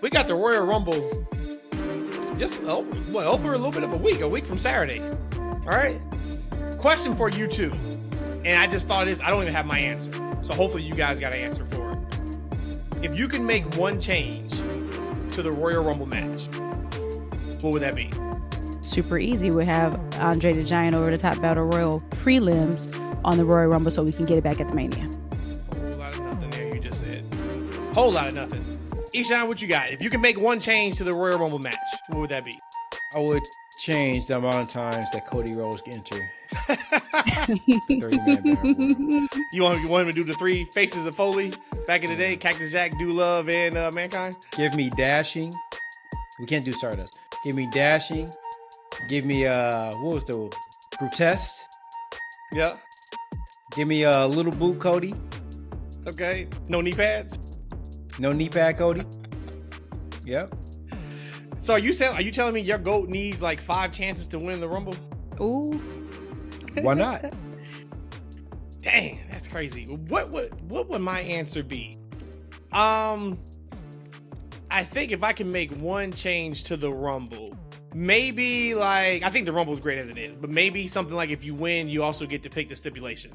We got the Royal Rumble just over a little bit of a week from Saturday. All right. Question for you two. And I just thought of this. I don't even have my answer. So hopefully you guys got an answer for it. If you can make one change to the Royal Rumble match, what would that be? Super easy. We have Andre the Giant over the top battle royal prelims on the Royal Rumble so we can get it back at the Mania. Whole lot of nothing there you just said. Whole lot of nothing. Eshaun, what you got? If you can make one change to the Royal Rumble match, what would that be? I would change the amount of times that Cody Rhodes can enter. You want him to do the 3 faces of Foley back in the day? Cactus Jack, Do Love, and Mankind? Give me dashing. We can't do Stardust. Give me dashing. Give me what was the grotesque? Yeah. Give me a little boot Cody. Okay. No knee pads? No knee pad Cody. Yep. So are you telling me your GOAT needs like 5 chances to win the Rumble? Ooh. Why not? Dang, that's crazy. What would my answer be? I think if I can make one change to the Rumble, maybe like, I think the Rumble is great as it is, but maybe something like if you win, you also get to pick the stipulation.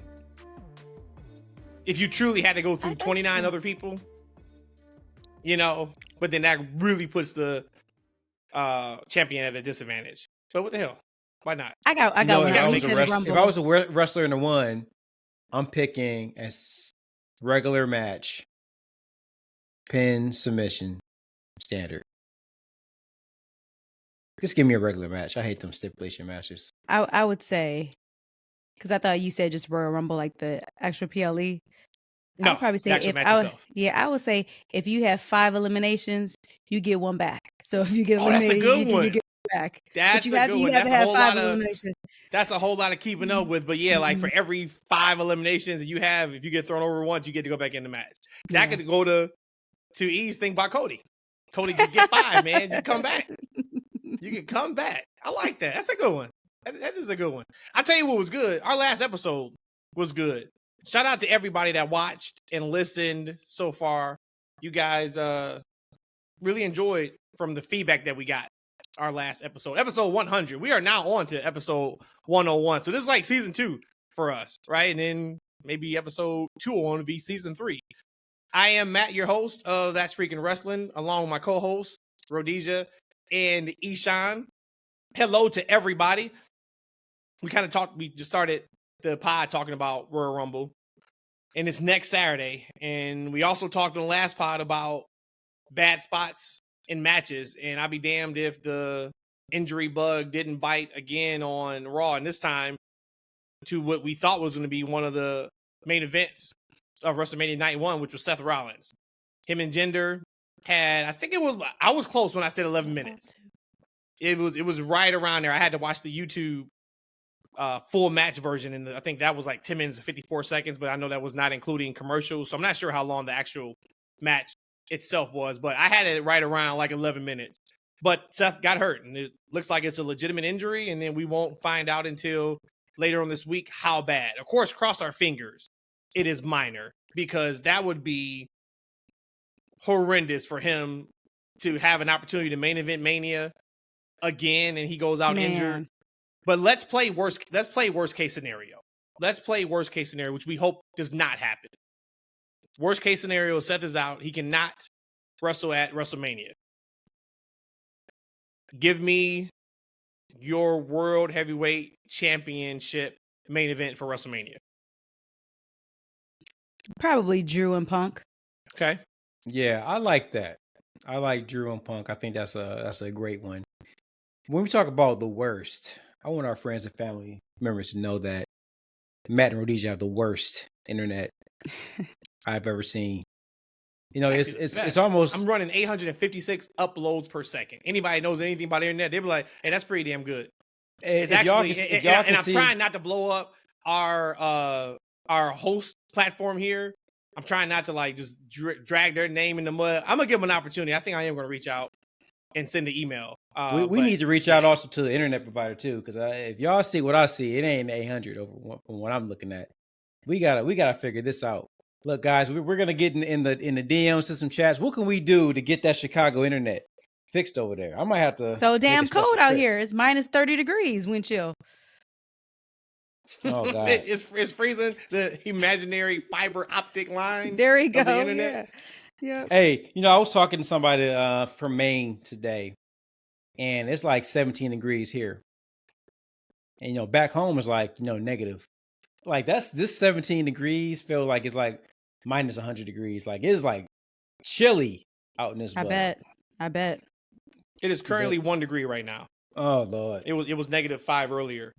If you truly had to go through 29 other people, but then that really puts the champion at a disadvantage. So what the hell? Why not? I got one. If I was a wrestler in the one, I'm picking a regular match, pin, submission, standard. Just give me a regular match. I hate them stipulation matches. I would say, because I thought you said just Royal Rumble, like the actual PLE. No, I'd probably say I would say if you have 5 eliminations, you get 1 back. So if you get eliminated, that's a good one. You get back. That's a good one. That's a whole lot of keeping up with. But yeah, like for every 5 eliminations that you have, if you get thrown over once, you get to go back in the match. That could go to E's thing by Cody. Cody just get 5, man. You come back. You can come back. I like that. That's a good one. That is a good one. I'll tell you what was good. Our last episode was good. Shout out to everybody that watched and listened so far. You guys really enjoyed from the feedback that we got our last episode. Episode 100. We are now on to episode 101. So this is like season 2 for us, right? And then maybe episode 201 would be season 3. I am Matt, your host of That's Freakin Wrestling, along with my co-hosts, Rhodesia and Eshaun. Hello to everybody. We just started the pod talking about Royal Rumble, and it's next Saturday. And we also talked on the last pod about bad spots in matches, and I'll be damned if the injury bug didn't bite again on Raw, and this time to what we thought was going to be one of the main events of WrestleMania Night 1, which was Seth Rollins. Him and Jinder had, I was close when I said 11 minutes. It was right around there. I had to watch the YouTube full match version, and I think that was like 10 minutes and 54 seconds, but I know that was not including commercials, so I'm not sure how long the actual match itself was, but I had it right around like 11 minutes. But Seth got hurt, and it looks like it's a legitimate injury, and then we won't find out until later on this week how bad. Of course, cross our fingers it is minor, because that would be horrendous for him to have an opportunity to main event Mania again, and he goes out injured. But let's play worst case scenario. Let's play worst case scenario, which we hope does not happen. Worst case scenario, Seth is out. He cannot wrestle at WrestleMania. Give me your World Heavyweight Championship main event for WrestleMania. Probably Drew and Punk. Okay. Yeah, I like that. I like Drew and Punk. I think that's a great one. When we talk about the worst, I want our friends and family members to know that Matt and Rhodesia have the worst internet I've ever seen. It's almost. I'm running 856 uploads per second. Anybody knows anything about the internet, they'll be like, "Hey, that's pretty damn good." It's actually, and I'm trying not to blow up our host platform here. I'm trying not to like just drag their name in the mud. I'm gonna give them an opportunity. I think I am gonna reach out and send an email. We need to reach out also to the internet provider too, because if y'all see what I see, it ain't 800 over from what I'm looking at. We gotta figure this out. Look, guys, we're gonna get in the DMs to some chats. What can we do to get that Chicago internet fixed over there? I might have to. So make damn a special cold out trip. here. It's minus 30 degrees wind chill. Oh God, it's freezing the imaginary fiber optic lines. There we go. Of the internet. Yeah. Hey, I was talking to somebody from Maine today, and it's like 17 degrees here, and back home is like negative. Like this 17 degrees feel like it's like minus 100 degrees. Like it's like chilly out in this. I bet. It is currently 1 degree right now. Oh Lord, it was -5 earlier.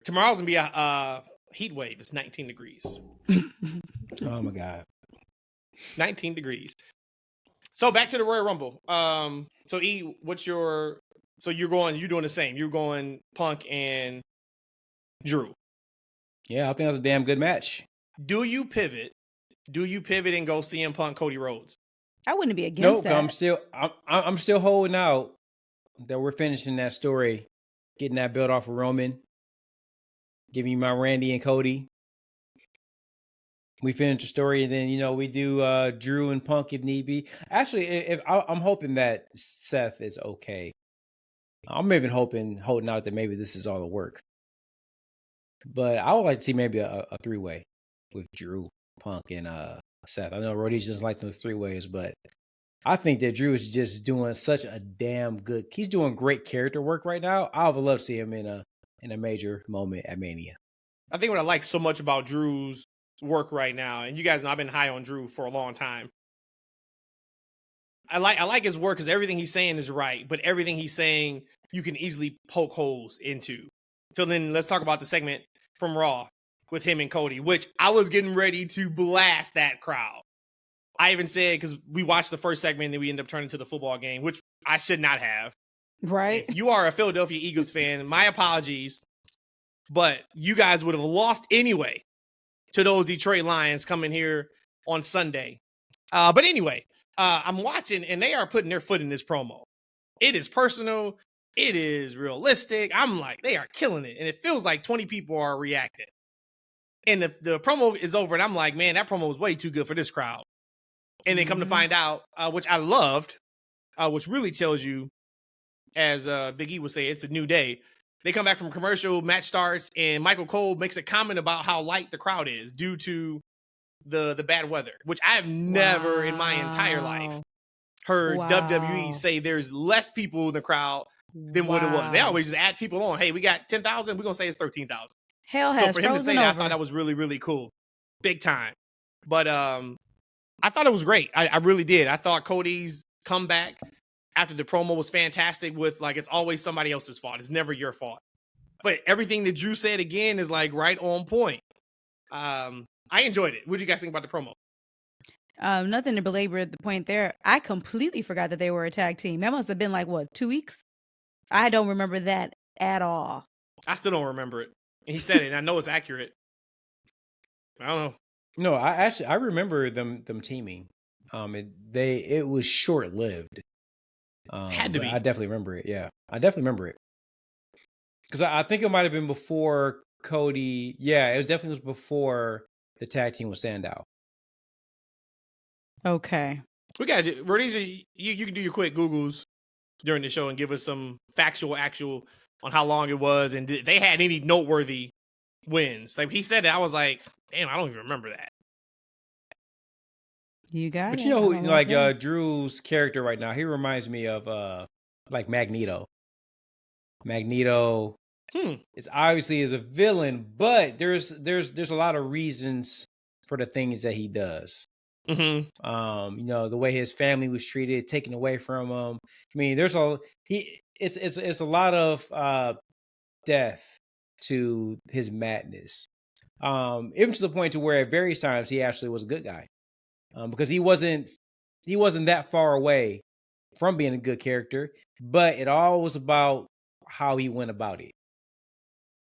Tomorrow's gonna be a heat wave. It's 19 degrees. Oh my God, 19 degrees. So back to the Royal Rumble. So E, you're doing the same. You're going Punk and Drew. yeah, I think that's a damn good match. Do you pivot? And go CM Punk Cody Rhodes? I wouldn't be against that. I'm still holding out that we're finishing that story, getting that build off of Roman, giving you my Randy and Cody. We finish the story, and then we do Drew and Punk if need be. Actually, I'm hoping that Seth is okay. I'm even holding out that maybe this is all the work. But I would like to see maybe a 3-way with Drew, Punk, and Seth. I know Rhodesia doesn't like those 3-ways, but I think that Drew is just doing such a damn good. He's doing great character work right now. I would love to see him in a major moment at Mania. I think what I like so much about Drew's work right now, and you guys know I've been high on Drew for a long time. I like his work because everything he's saying is right, but everything he's saying you can easily poke holes into. So then let's talk about the segment from Raw with him and Cody, which I was getting ready to blast that crowd. I even said, because we watched the first segment and then we ended up turning to the football game, which I should not have. Right. If you are a Philadelphia Eagles fan, my apologies, but you guys would have lost anyway to those Detroit Lions coming here on Sunday. But anyway, I'm watching and they are putting their foot in this promo. It is personal. It is realistic. I'm like, they are killing it. And it feels like 20 people are reacting. And the promo is over and I'm like, man, that promo was way too good for this crowd. And then come to find out, which I loved, which really tells you, as Big E would say, it's a new day. They come back from commercial, match starts, and Michael Cole makes a comment about how light the crowd is due to the bad weather, which I have never in my entire life heard WWE say there's less people in the crowd than what it was. They always just add people on. Hey, we got 10,000. We're going to say it's 13,000. Hell has so for him to say that, over. I thought that was really, really cool. Big time. But I thought it was great. I really did. I thought Cody's comeback after the promo was fantastic with, like, it's always somebody else's fault. It's never your fault. But everything that Drew said again is, like, right on point. I enjoyed it. What did you guys think about the promo? Nothing to belabor the point there. I completely forgot that they were a tag team. That must have been like, what, 2 weeks? I don't remember that at all. I still don't remember it. He said it, and I know it's accurate. I don't know. No, I remember them teaming. It was short lived. Had to be. I definitely remember it. Yeah, I definitely remember it because I think it might have been before Cody. Yeah, it was definitely before the tag team with Sandow. Okay. We got to Rhodesia, you can do your quick Googles during the show and give us some actual on how long it was and did they had any noteworthy wins. Like he said that, I was like, damn, I don't even remember that. You got but it. You know who, like Drew's character right now, he reminds me of like Magneto. Magneto it's obviously is a villain, but there's a lot of reasons for the things that he does. Mm-hmm. The way his family was treated, taken away from him. I mean, it's a lot of death to his madness. Even to the point to where at various times he actually was a good guy. Because he wasn't that far away from being a good character, but it all was about how he went about it.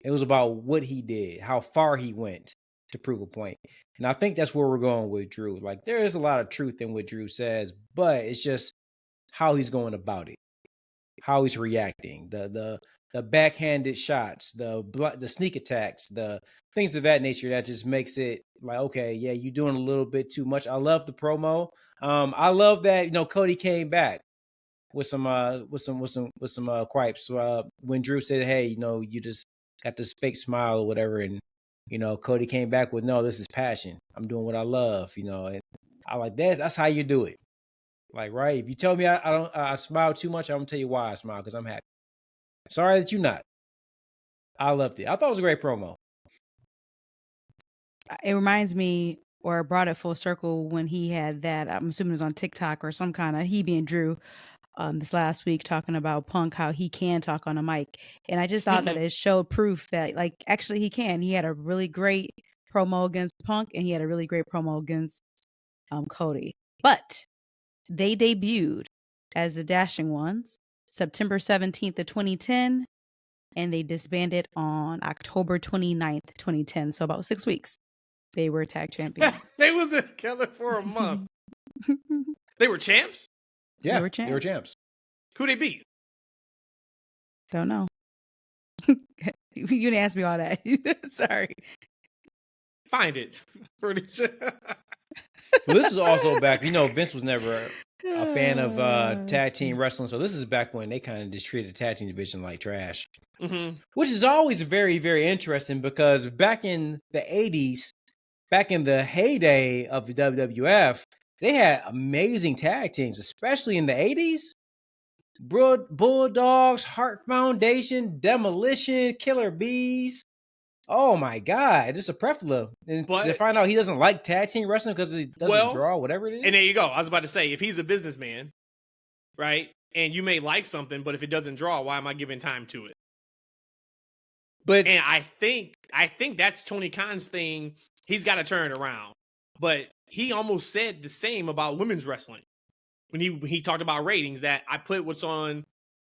It was about what he did, how far he went to prove a point. And I think that's where we're going with Drew. Like there is a lot of truth in what Drew says, but it's just how he's going about it, how he's reacting, the backhanded shots, the sneak attacks, the things of that nature that just makes it like, okay, yeah, you're doing a little bit too much. I love the promo. I love that, Cody came back with some gripes when Drew said, hey, you just got this fake smile or whatever, and Cody came back with, no, this is passion. I'm doing what I love, and I like that. That's how you do it. Like, right? If you tell me I smile too much, I'm gonna tell you why I smile, because I'm happy. Sorry that you're not. I loved it. I thought it was a great promo. It reminds me, or brought it full circle when he had that, I'm assuming it was on TikTok or some kind of, he being Drew, this last week, talking about Punk, how he can talk on a mic. And I just thought that it showed proof that, like, actually he can. He had a really great promo against Punk, and he had a really great promo against Cody. But they debuted as the Dashing Ones September 17th of 2010, and they disbanded on October 29th, 2010. So about 6 weeks, they were tag champions. They was together for a month. They were champs? Yeah, they were champs. Who they beat? Don't know. You didn't ask me all that. Sorry. Find it. Well, this is also back, Vince was never a fan of tag team wrestling, so this is back when they kind of just treated the tag team division like trash. Mm-hmm. Which is always very, very interesting, because back in the 80s, back in the heyday of the WWF, they had amazing tag teams, especially in the 80s. Bulldogs, Heart Foundation, Demolition, Killer Bees. Oh my God, it's a plethora. And to find out he doesn't like tag team wrestling because he doesn't draw, whatever it is. And there you go. I was about to say, if he's a businessman, right, and you may like something, but if it doesn't draw, why am I giving time to it? And I think that's Tony Khan's thing. He's got to turn it around. But he almost said the same about women's wrestling when he talked about ratings, that I put what's on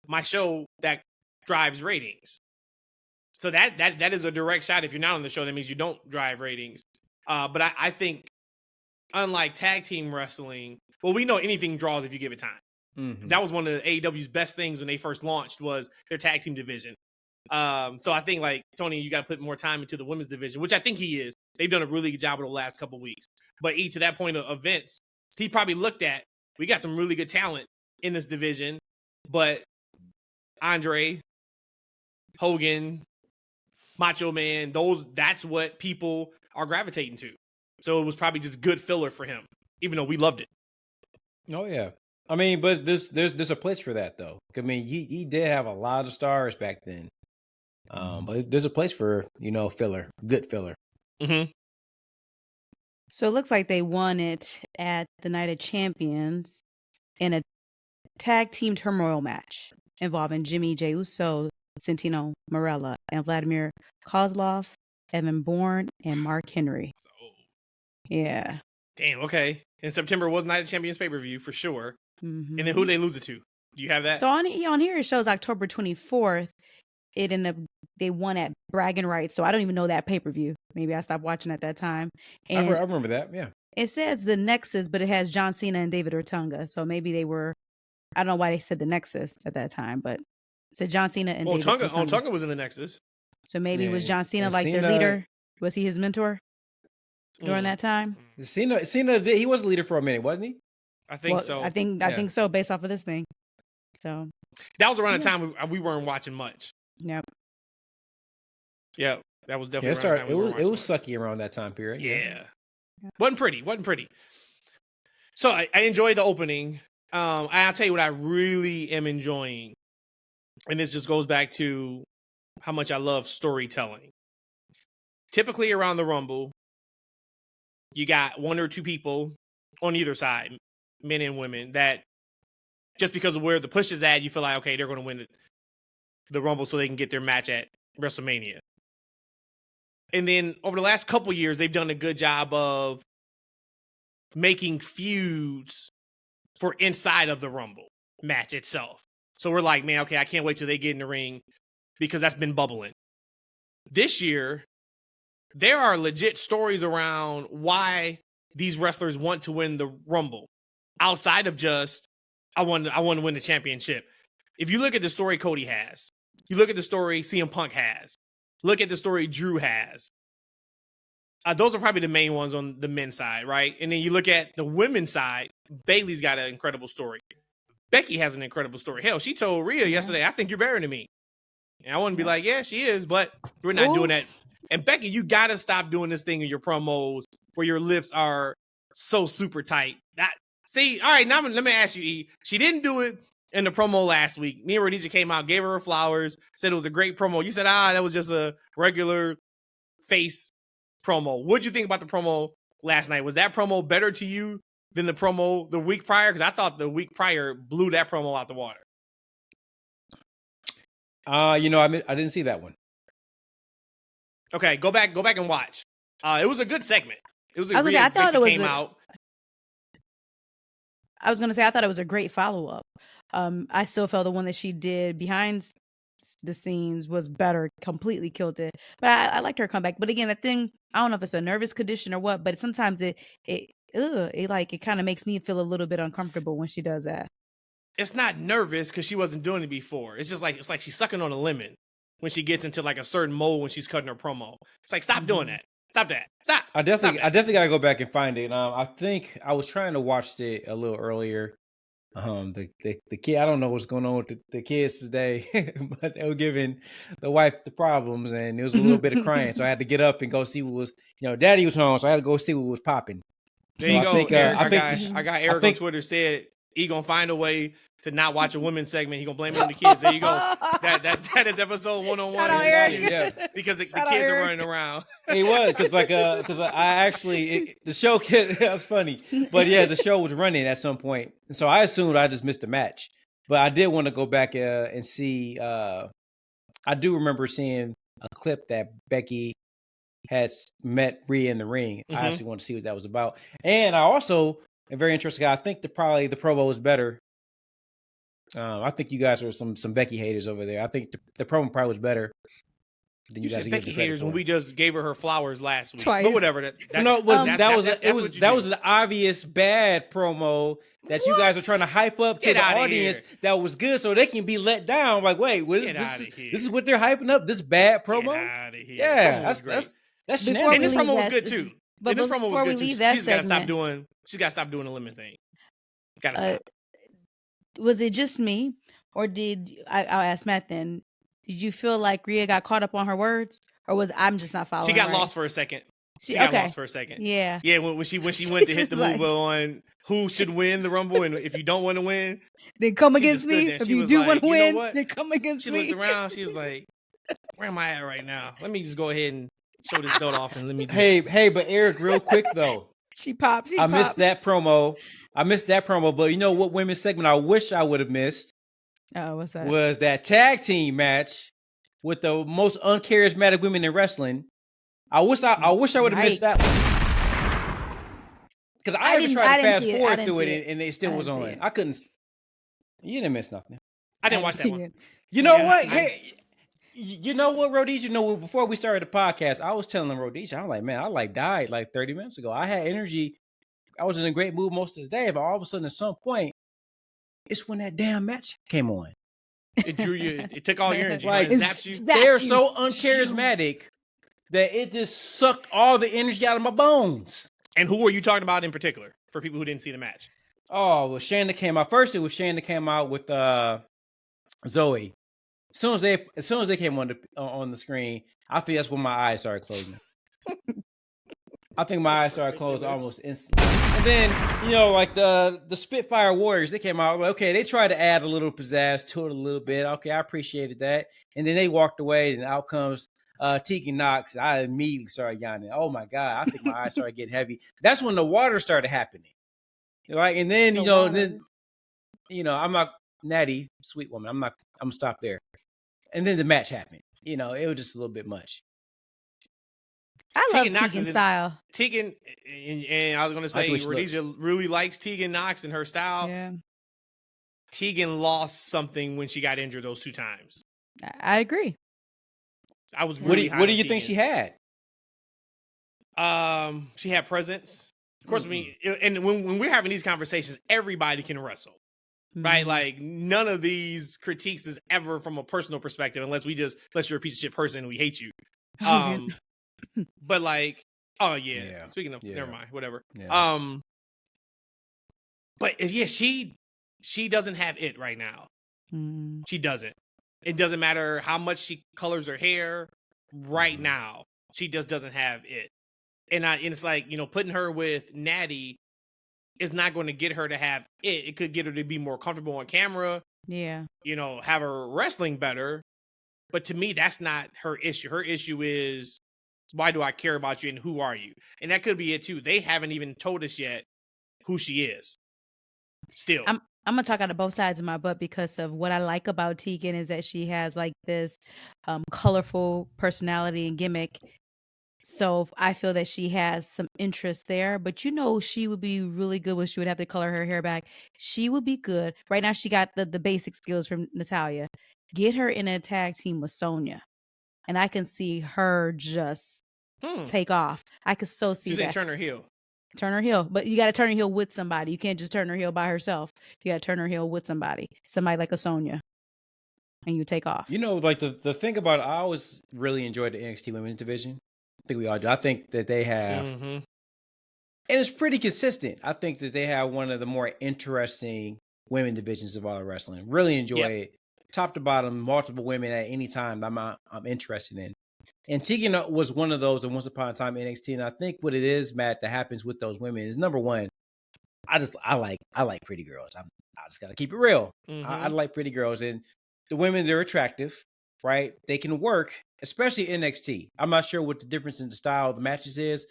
my show that drives ratings. So that is a direct shot. If you're not on the show, that means you don't drive ratings. But I think, unlike tag team wrestling, well, we know anything draws if you give it time. Mm-hmm. That was one of the AEW's best things when they first launched, was their tag team division. So I think, like, Tony, you got to put more time into the women's division, which I think he is. They've done a really good job over the last couple of weeks. But to that point of Vince, he probably looked at, we got some really good talent in this division, but Andre, Hogan, Macho Man, that's what people are gravitating to. So it was probably just good filler for him, even though we loved it. Oh yeah. I mean, but there's a place for that, though. I mean, he did have a lot of stars back then. But there's a place for, filler, good filler. Mm-hmm. So it looks like they won it at the Night of Champions in a tag team turmoil match involving Jimmy J. Uso, Santino Marella, and Vladimir Kozlov, Evan Bourne, and Mark Henry. Yeah. Damn, okay. In September was Night of Champions pay-per-view for sure. Mm-hmm. And then who did they lose it to? Do you have that? So on here it shows October 24th. It ended up, they won at Bragging Rights. So I don't even know that pay-per-view. Maybe I stopped watching at that time. And I remember that, yeah. It says the Nexus, but it has John Cena and David Ortunga. So maybe they were, I don't know why they said the Nexus at that time, but it said John Cena and David Ortunga. Ortunga was in the Nexus. So maybe was John Cena like their leader? Was he his mentor during that time? Cena, he was a leader for a minute, wasn't he? I think so. I think so, based off of this thing. So that was around the time we weren't watching much. Yep. Yeah, that was definitely around the time it was sucky around that time period. Yeah. Wasn't pretty. So I enjoyed the opening. I'll tell you what I really am enjoying, and this just goes back to how much I love storytelling. Typically around the Rumble, you got one or two people on either side, men and women, that just because of where the push is at, you feel like, okay, they're going to win the Rumble so they can get their match at WrestleMania. And then over the last couple years, they've done a good job of making feuds for inside of the Rumble match itself. So we're like, man, okay, I can't wait till they get in the ring because that's been bubbling. This year, there are legit stories around why these wrestlers want to win the Rumble outside of just, I want to win the championship. If you look at the story Cody has, You look at the story CM Punk has. Look at the story Drew has. Those are probably the main ones on the men's side, right? And then you look at the women's side. Bayley's got an incredible story. Becky has an incredible story. Hell, she told Rhea yesterday, I think you're better than me. And I want to be like, yeah, she is, but we're not doing that. And Becky, you got to stop doing this thing in your promos where your lips are so super tight. All right, now let me ask you, E. She didn't do it in the promo last week. Me and Rhodesia came out, gave her flowers, said it was a great promo. You said, that was just a regular face promo. What'd you think about the promo last night? Was that promo better to you than the promo the week prior? Because I thought the week prior blew that promo out the water. I didn't see that one. Okay, go back and watch. It was a good segment. It was a great. I thought it was out. I was going to say I thought it was a great follow up. I still felt the one that she did behind the scenes was better. Completely killed it. But I liked her comeback. But again, the thing, I don't know if it's a nervous condition or what, but sometimes it kind of makes me feel a little bit uncomfortable when she does that. It's not nervous because she wasn't doing it before. It's just like she's sucking on a lemon when she gets into like a certain mode when she's cutting her promo. It's like, stop doing that. Stop that. Stop. I definitely got to go back and find it. I think I was trying to watch it a little earlier. The kid, I don't know what's going on with the kids today, but they were giving the wife the problems, and there was a little bit of crying. So I had to get up and go see what was, Daddy was home, so I had to go see what was popping. There you go. I got Eric on Twitter said he gonna find a way to not watch a women's segment. He gonna blame it on the kids. There you go. That is episode 101. Shout out Eric. Yeah, because the kids are running around. He was because I actually the show that's funny, but yeah, the show was running at some point, and so I assumed I just missed the match. But I did want to go back and see. I do remember seeing a clip that Becky had met Rhea in the ring. Mm-hmm. I actually want to see what that was about, and I also am very interested. I think the promo was better. I think you guys are some Becky haters over there. I think the promo probably was better than you guys. Said Becky haters when we just gave her flowers last week. Twice. But whatever. That was an obvious bad promo that you guys are trying to hype up to the audience that was good, so they can be let down. Like, wait, this is what they're hyping up? This bad promo? Get out of here. Yeah, that's shenanigans. And this promo was good too. But this promo was good too. She's got to stop doing the lemon thing. Gotta stop. Was it just me, or I'll ask Matt then, did you feel like Rhea got caught up on her words, or was I'm just not following? She got lost for a second. She got lost for a second. Yeah. Yeah, when she went to hit the move on who should win the Rumble, and if you don't want to win, then come against me. If you do want to win, then come against me. She looked around. She was like, where am I at right now? Let me just go ahead and show this belt off and let me Hey, but Eric, real quick though. She popped. I missed that promo. But you know what women's segment I wish I would have missed? Oh, what's that? Was that tag team match with the most uncharismatic women in wrestling. I wish I would have missed that one. Because I even tried to fast forward through it and it still was on. I couldn't. You didn't miss nothing. I didn't watch that one. You know what? Hey, you know what, Rhodesia? Before we started the podcast, I was telling Rhodesia, I'm like, man, I died like 30 minutes ago. I had energy. I was in a great mood most of the day, but all of a sudden, at some point, it's when that damn match came on. It drew you. It took all your energy. Like, it zapped you. They're so uncharismatic that it just sucked all the energy out of my bones. And who were you talking about in particular for people who didn't see the match? Oh, well, Shanda came out first. It was Shanda came out with Zoe. As soon as they came on the screen, I think that's when my eyes started closing. I think my eyes started closing almost instantly. And then, like the Spitfire Warriors, they came out. Okay, they tried to add a little pizzazz to it a little bit. Okay, I appreciated that. And then they walked away, and out comes Tegan Knox. I immediately started yawning. Oh my God, I think my eyes started getting heavy. That's when the water started happening. Right? And then, I'm not Natty, sweet woman. I'm gonna stop there. And then the match happened. It was just a little bit much. I love Tegan's style. Tegan, and I was going to say, Rhodesia really likes Tegan Knox and her style. Yeah. Tegan lost something when she got injured those 2 times. I agree. I was really What do you think she had? She had presence. Of course, and when we're having these conversations, everybody can wrestle. right? Mhm. Like none of these critiques is ever from a personal perspective, unless you're a piece of shit person and we hate you. Oh, really? But like, oh yeah. Yeah. Speaking of, never Yeah. mind, whatever. Yeah. But yeah, she doesn't have it right now. Mm. She doesn't. It doesn't matter how much she colors her hair. Right Mhm. now, she just doesn't have it. And it's like, putting her with Natty is not going to get her to have it. It could get her to be more comfortable on camera. Yeah. Have her wrestling better. But to me, that's not her issue. Her issue is, why do I care about you and who are you? And that could be it too. They haven't even told us yet who she is. Still. I'm gonna talk out of both sides of my butt because of what I like about Tegan is that she has like this colorful personality and gimmick. So I feel that she has some interest there, but she would be really good when she would have to color her hair back. She would be good. Right now she got the basic skills from Natalia. Get her in a tag team with Sonya. And I can see her just take off. I could so see She's that. saying turn her heel. Turn her heel. But you got to turn her heel with somebody. You can't just turn her heel by herself. You got to turn her heel with somebody. Somebody like a Sonya. And you take off. Like the thing about I always really enjoyed the NXT women's division. I think we all do. I think that they have, and it's pretty consistent. I think that they have one of the more interesting women divisions of all wrestling. Really enjoy it, top to bottom, multiple women at any time. I'm interested in. And Tegan was one of those. And once upon a time NXT, and I think what it is, Matt, that happens with those women is number one. I like pretty girls. I just gotta keep it real. I like pretty girls, and the women, they're attractive, right? They can work, especially NXT. I'm not sure what the difference in the style of the matches is,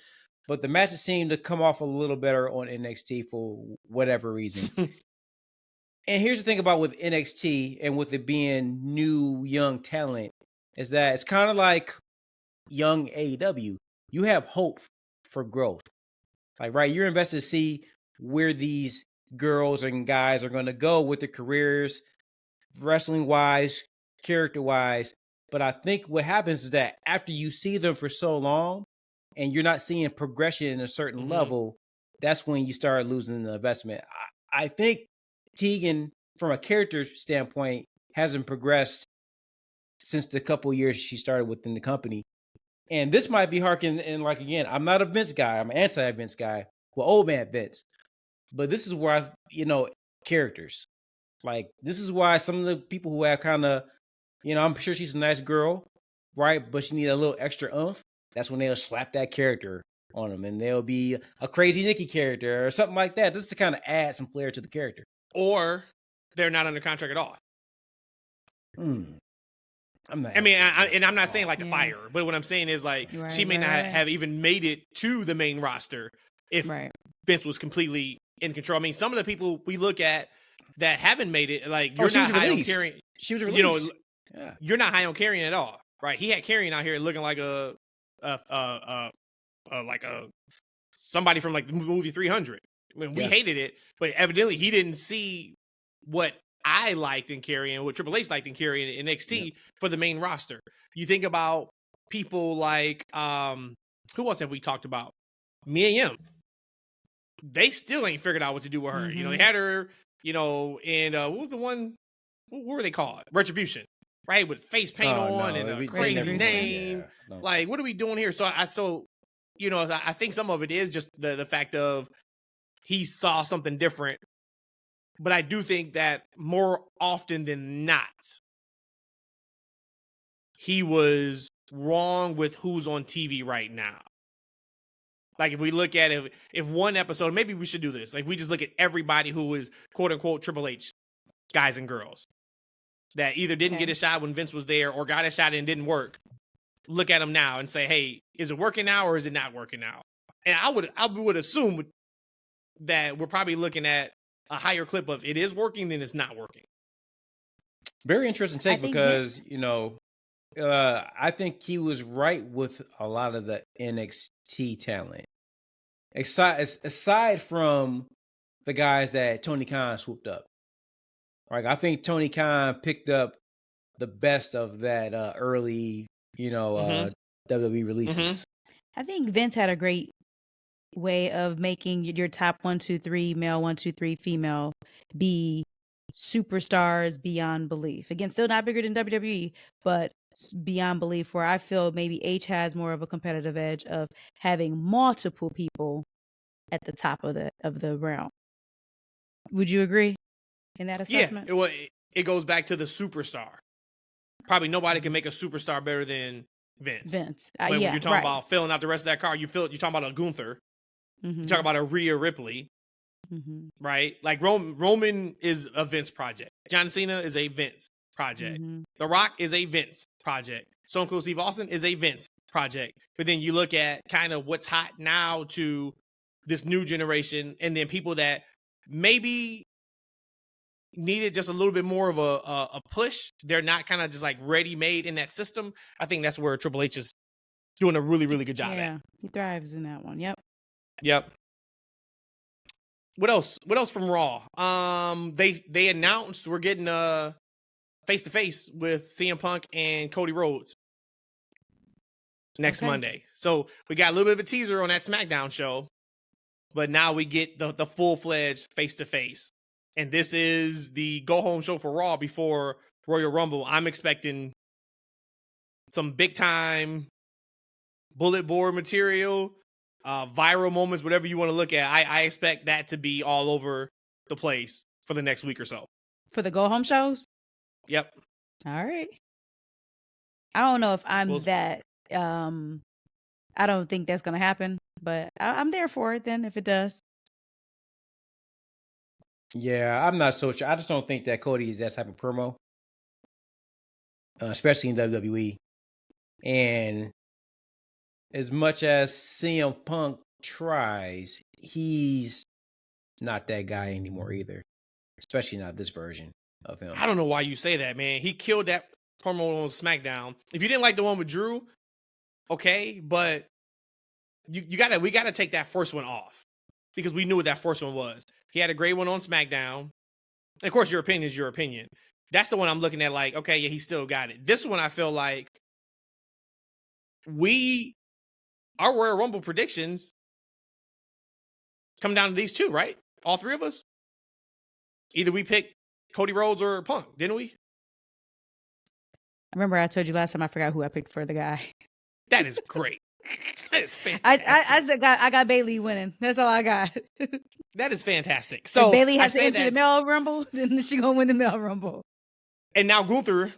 but the matches seem to come off a little better on NXT for whatever reason. And here's the thing about with NXT and with it being new, young talent, is that it's kind of like young AEW. You have hope for growth. Like, right, you're invested to see where these girls and guys are going to go with their careers, wrestling-wise, character-wise. But I think what happens is that after you see them for so long and you're not seeing progression in a certain level, that's when you start losing the investment. I think Tegan, from a character standpoint, hasn't progressed since the couple of years she started within the company. And this might be harking, and like, again, I'm not a Vince guy. I'm an anti-Vince guy. Well, old man Vince. But this is where characters. Like, this is why some of the people who have kind of, I'm sure she's a nice girl, right? But she needs a little extra oomph. That's when they'll slap that character on them. And they'll be a crazy Nikki character or something like that. Just to kind of add some flair to the character. Or they're not under contract at all. I'm not. I'm not saying like to fire her, but what I'm saying is like she may not have even made it to the main roster if Vince was completely in control. I mean, some of the people we look at that haven't made it, like you're not high on Karrion. She was released. You're not high on Karrion at all, right? He had Karrion out here looking like somebody from like the movie 300. I mean, we hated it, but evidently he didn't see what I liked in Karrion, what Triple H liked in Karrion in NXT for the main roster. You think about people like who else have we talked about? Mia Yim. They still ain't figured out what to do with her. They had her, and what was the one? What were they called? Retribution, right? With face paint on and a crazy name. Yeah, no. Like, what are we doing here? So I think some of it is just the fact of he saw something different. But I do think that more often than not, he was wrong with who's on TV right now. Like, if we look at it, if one episode, maybe we should do this. Like, we just look at everybody who is quote unquote Triple H guys and girls that either didn't get a shot when Vince was there or got a shot and it didn't work. Look at them now and say, hey, is it working now or is it not working now? And I would assume that we're probably looking at a higher clip of it is working than it's not working. Very interesting take because, I think he was right with a lot of the NXT talent. Aside from the guys that Tony Khan swooped up. Like, I think Tony Khan picked up the best of that early, WWE releases. I think Vince had a great way of making your top 1, 2, 3 male, 1, 2, 3 female be superstars beyond belief. Again, still not bigger than WWE, but beyond belief, where I feel maybe H has more of a competitive edge of having multiple people at the top of the realm. Would you agree in that assessment? Yeah, it goes back to the superstar. Probably nobody can make a superstar better than Vince. When you're talking about filling out the rest of that card, you're talking about a Gunther. Mm-hmm. You talk about a Rhea Ripley. Mm-hmm. Right? Like Roman is a Vince project. John Cena is a Vince project. Mm-hmm. The Rock is a Vince project. Stone Cold Steve Austin is a Vince project. But then you look at kind of what's hot now to this new generation, and then people that maybe needed just a little bit more of a push. They're not kind of just like ready-made in that system. I think that's where Triple H is doing a really, really good job at. Yeah, he thrives in that one. Yep. What else? What else from Raw? They announced we're getting face to face with CM Punk and Cody Rhodes next Monday. So we got a little bit of a teaser on that SmackDown show, but now we get the full-fledged face to face. And this is the go home show for Raw before Royal Rumble. I'm expecting some big time bullet board material. Viral moments, whatever you want to look at. I expect that to be all over the place for the next week or so. For the go home shows? Yep. All right. I don't know if I'm that. I don't think that's going to happen, but I'm there for it then if it does. Yeah, I'm not so sure. I just don't think that Cody is that type of promo, especially in WWE. And as much as CM Punk tries, he's not that guy anymore either, especially not this version of him. I don't know why you say that, man. He killed that promo on SmackDown. If you didn't like the one with Drew, okay, but we gotta take that first one off because we knew what that first one was. He had a great one on SmackDown. And of course, your opinion is your opinion. That's the one I'm looking at like, okay, yeah, he still got it. This one I feel like our Royal Rumble predictions come down to these two, right? All three of us? Either we picked Cody Rhodes or Punk, didn't we? I remember I told you last time I forgot who I picked for the guy. That is great. That is fantastic. I got Bayley winning. That's all I got. That is fantastic. So if Bayley has to enter the Male Rumble, then she's going to win the Male Rumble. And now Gunther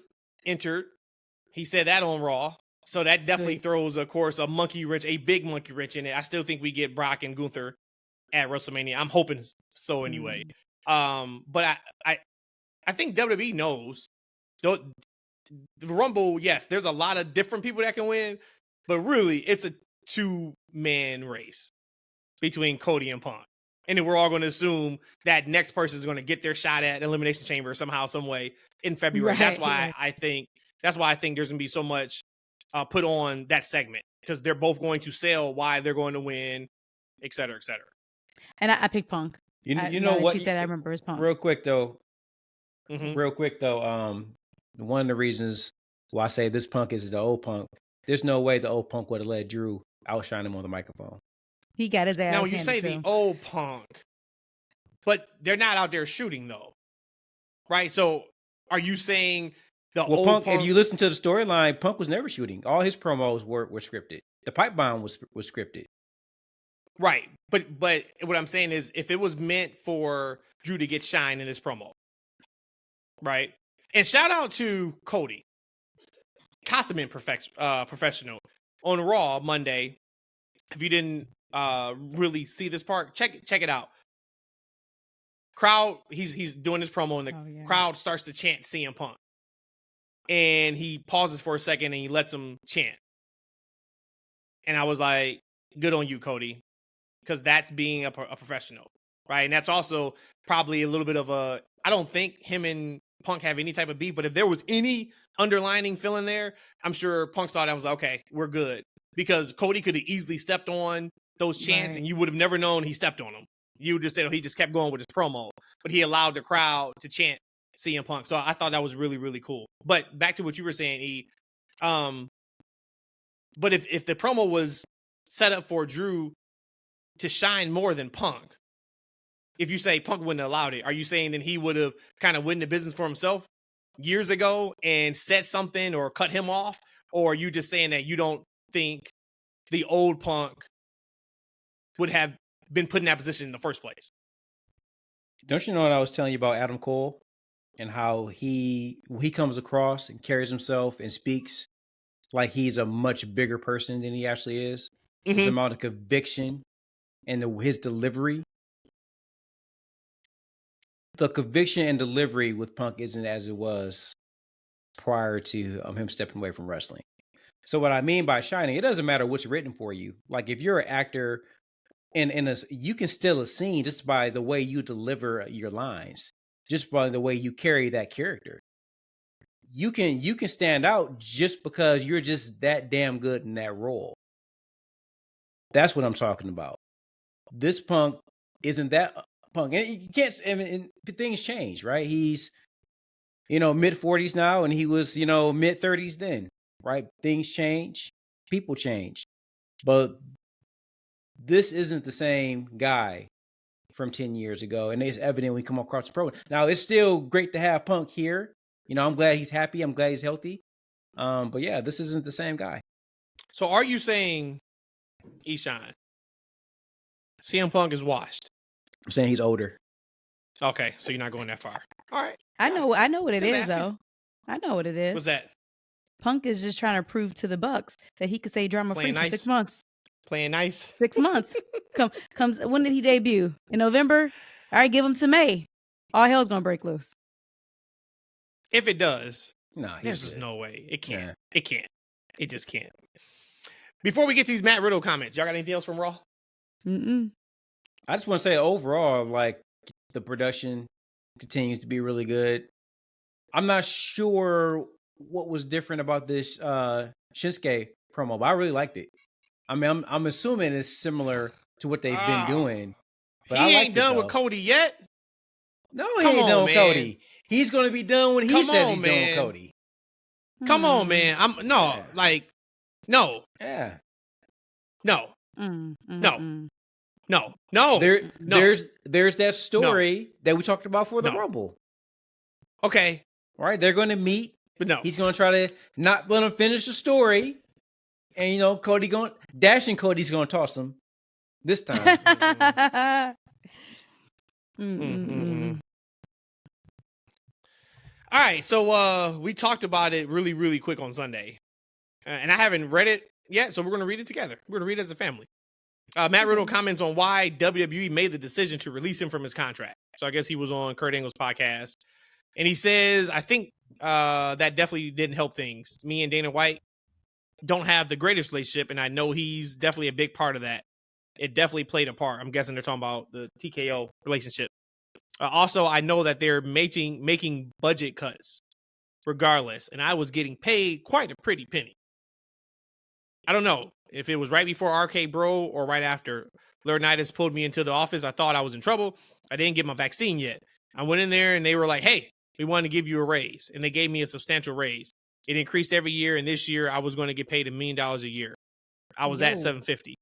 entered. He said that on Raw. So that definitely throws, of course, a big monkey wrench in it. I still think we get Brock and Gunther at WrestleMania. I'm hoping so anyway. But I think WWE knows. The Rumble, yes, there's a lot of different people that can win, but really it's a two-man race between Cody and Punk. And then we're all going to assume that next person is going to get their shot at Elimination Chamber somehow, some way in February. Right, that's why I think there's going to be so much put on that segment because they're both going to sell why they're going to win, et cetera, et cetera. And I picked Punk. You know what you said? I remember is Punk. Real quick though, one of the reasons why I say this Punk is the old Punk. There's no way the old Punk would have let Drew outshine him on the microphone. He got his ass. Now you say the old Punk, but they're not out there shooting though, right? So are you saying old Punk? If you listen to the storyline, Punk was never shooting. All his promos were scripted. The pipe bomb was scripted. Right. But what I'm saying is if it was meant for Drew to get shine in this promo, right? And shout out to Cody. Consummate professional. On Raw Monday, if you didn't really see this part, check it out. Crowd, he's doing his promo and the crowd starts to chant CM Punk. And he pauses for a second and he lets them chant. And I was like, good on you, Cody. Because that's being a professional, right? And that's also probably a little bit of I don't think him and Punk have any type of beef, but if there was any underlining feeling there, I'm sure Punk thought I was like, okay, we're good. Because Cody could have easily stepped on those chants and you would have never known he stepped on them. You would just say, oh, he just kept going with his promo. But he allowed the crowd to chant CM Punk. So I thought that was really, really cool. But back to what you were saying, E. But if the promo was set up for Drew to shine more than Punk, if you say Punk wouldn't have allowed it, are you saying then he would have kind of won the business for himself years ago and said something or cut him off? Or are you just saying that you don't think the old Punk would have been put in that position in the first place? Don't you know what I was telling you about Adam Cole and how he comes across and carries himself and speaks like he's a much bigger person than he actually is? His amount of conviction and his delivery. The conviction and delivery with Punk isn't as it was prior to him stepping away from wrestling. So what I mean by shining, it doesn't matter what's written for you. Like if you're an actor you can steal a scene just by the way you deliver your lines, just by the way you carry that character. You can stand out just because you're just that damn good in that role. That's what I'm talking about. This Punk isn't that Punk. And you can't, things change, right? He's, mid-40s now, and he was, mid-30s then, right? Things change, people change. But this isn't the same guy from 10 years ago, and it's evident when we come across the program. Now, it's still great to have Punk here. I'm glad he's happy. I'm glad he's healthy. But yeah, this isn't the same guy. So are you saying, Eshaun, CM Punk is washed? I'm saying he's older. Okay, so you're not going that far. All right. I know what it Just is, asking. though. I know what it is. What's that? Punk is just trying to prove to the Bucks that he could stay drama-free for 6 months. Playing nice. 6 months. Comes. When did he debut? In November? All right, give him to May. All hell's gonna break loose. If it does, no, there's just no way. It can't. Yeah. It can't. It just can't. Before we get to these Matt Riddle comments, y'all got anything else from Raw? Mm-mm. I just want to say overall, like the production continues to be really good. I'm not sure what was different about this Shinsuke promo, but I really liked it. I mean, I'm assuming it's similar to what they've been doing. But he ain't done with Cody yet. No, he ain't done with Cody. He's going to be done when he says he's done with Cody. Come on, man. No. Yeah. No. No. There's that story that we talked about for the Rumble. Okay. Right? They're going to meet. But no. He's going to try to not let him finish the story. And, Cody's going to toss him this time. All right. So we talked about it really, really quick on Sunday. And I haven't read it yet, so we're going to read it together. We're going to read it as a family. Matt Riddle comments on why WWE made the decision to release him from his contract. So I guess he was on Kurt Angle's podcast. And he says, I think that definitely didn't help things. Me and Dana White don't have the greatest relationship, and I know he's definitely a big part of that. It definitely played a part. I'm guessing they're talking about the TKO relationship. Also, I know that they're making budget cuts regardless, and I was getting paid quite a pretty penny. I don't know if it was right before RK Bro or right after. Laurinaitis pulled me into the office. I thought I was in trouble. I didn't get my vaccine yet. I went in there, and they were like, hey, we want to give you a raise, and they gave me a substantial raise. It increased every year, and this year I was going to get paid $1 million a year. I was at $750.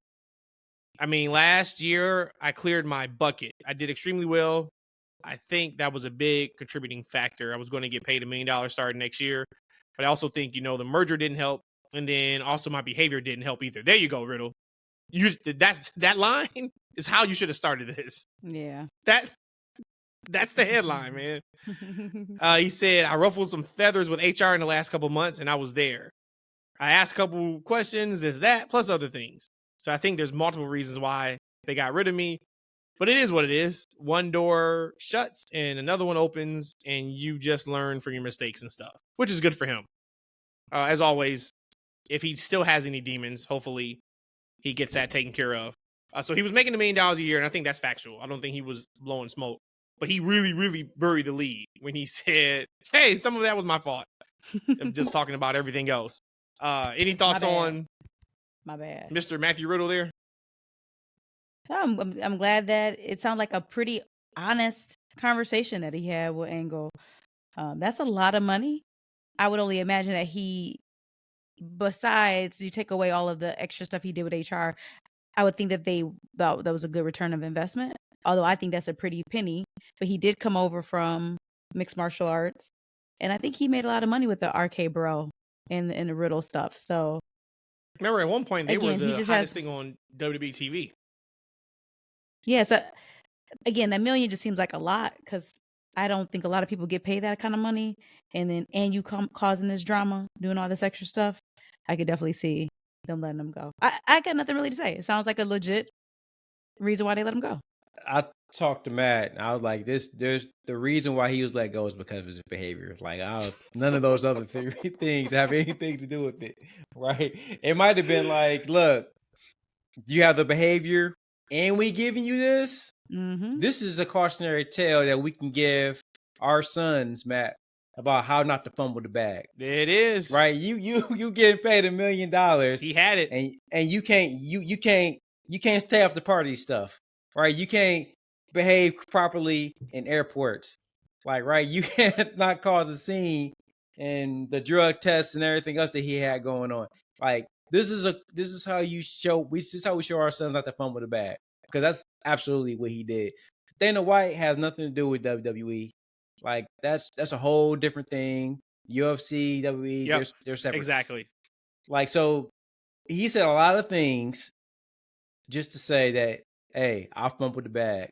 I mean, last year I cleared my bucket. I did extremely well. I think that was a big contributing factor. I was going to get paid $1 million starting next year, but I also think the merger didn't help, and then also my behavior didn't help either. There you go, Riddle. That line is how you should have started this. Yeah. That's the headline, man. He said, I ruffled some feathers with HR in the last couple months, and I was there. I asked a couple questions, this, that, plus other things. So I think there's multiple reasons why they got rid of me. But it is what it is. One door shuts and another one opens, and you just learn from your mistakes and stuff, which is good for him. As always, if he still has any demons, hopefully he gets that taken care of. So he was making $1 million a year, and I think that's factual. I don't think he was blowing smoke. But he really, really buried the lead when he said, hey, some of that was my fault. I'm just talking about everything else. Any thoughts on my bad, Mr. Matthew Riddle there? I'm glad that it sounded like a pretty honest conversation that he had with Angle. That's a lot of money. I would only imagine that besides you take away all of the extra stuff he did with HR, I would think that that was a good return of investment. although I think that's a pretty penny. But he did come over from mixed martial arts, and I think he made a lot of money with the RK Bro and the Riddle stuff. So remember at one point they again, were he the just hottest has thing on WWE TV. yeah. So again, that million just seems like a lot because I don't think a lot of people get paid that kind of money, and you come causing this drama, doing all this extra stuff. I could definitely see them letting them go. I got nothing really to say. It sounds like a legit reason why they let him go. I talked to Matt, and I was like, there's the reason why he was let go is because of his behavior. Like, none of those other things have anything to do with it, right? It might have been like, look, you have the behavior, and we giving you this. Mm-hmm. This is a cautionary tale that we can give our sons, Matt, about how not to fumble the bag. There it is. Right? You getting paid $1 million. He had it. And you can't stay off the party stuff. Right? You can't behave properly in airports. Like, right? You can't not cause a scene and the drug tests and everything else that he had going on. Like, this is how we show our sons not to fumble the bag. Because that's absolutely what he did. Dana White has nothing to do with WWE. Like, that's a whole different thing. UFC, WWE, Yep. they're separate. Exactly. Like, so he said a lot of things just to say that, hey, I fumbled the bag.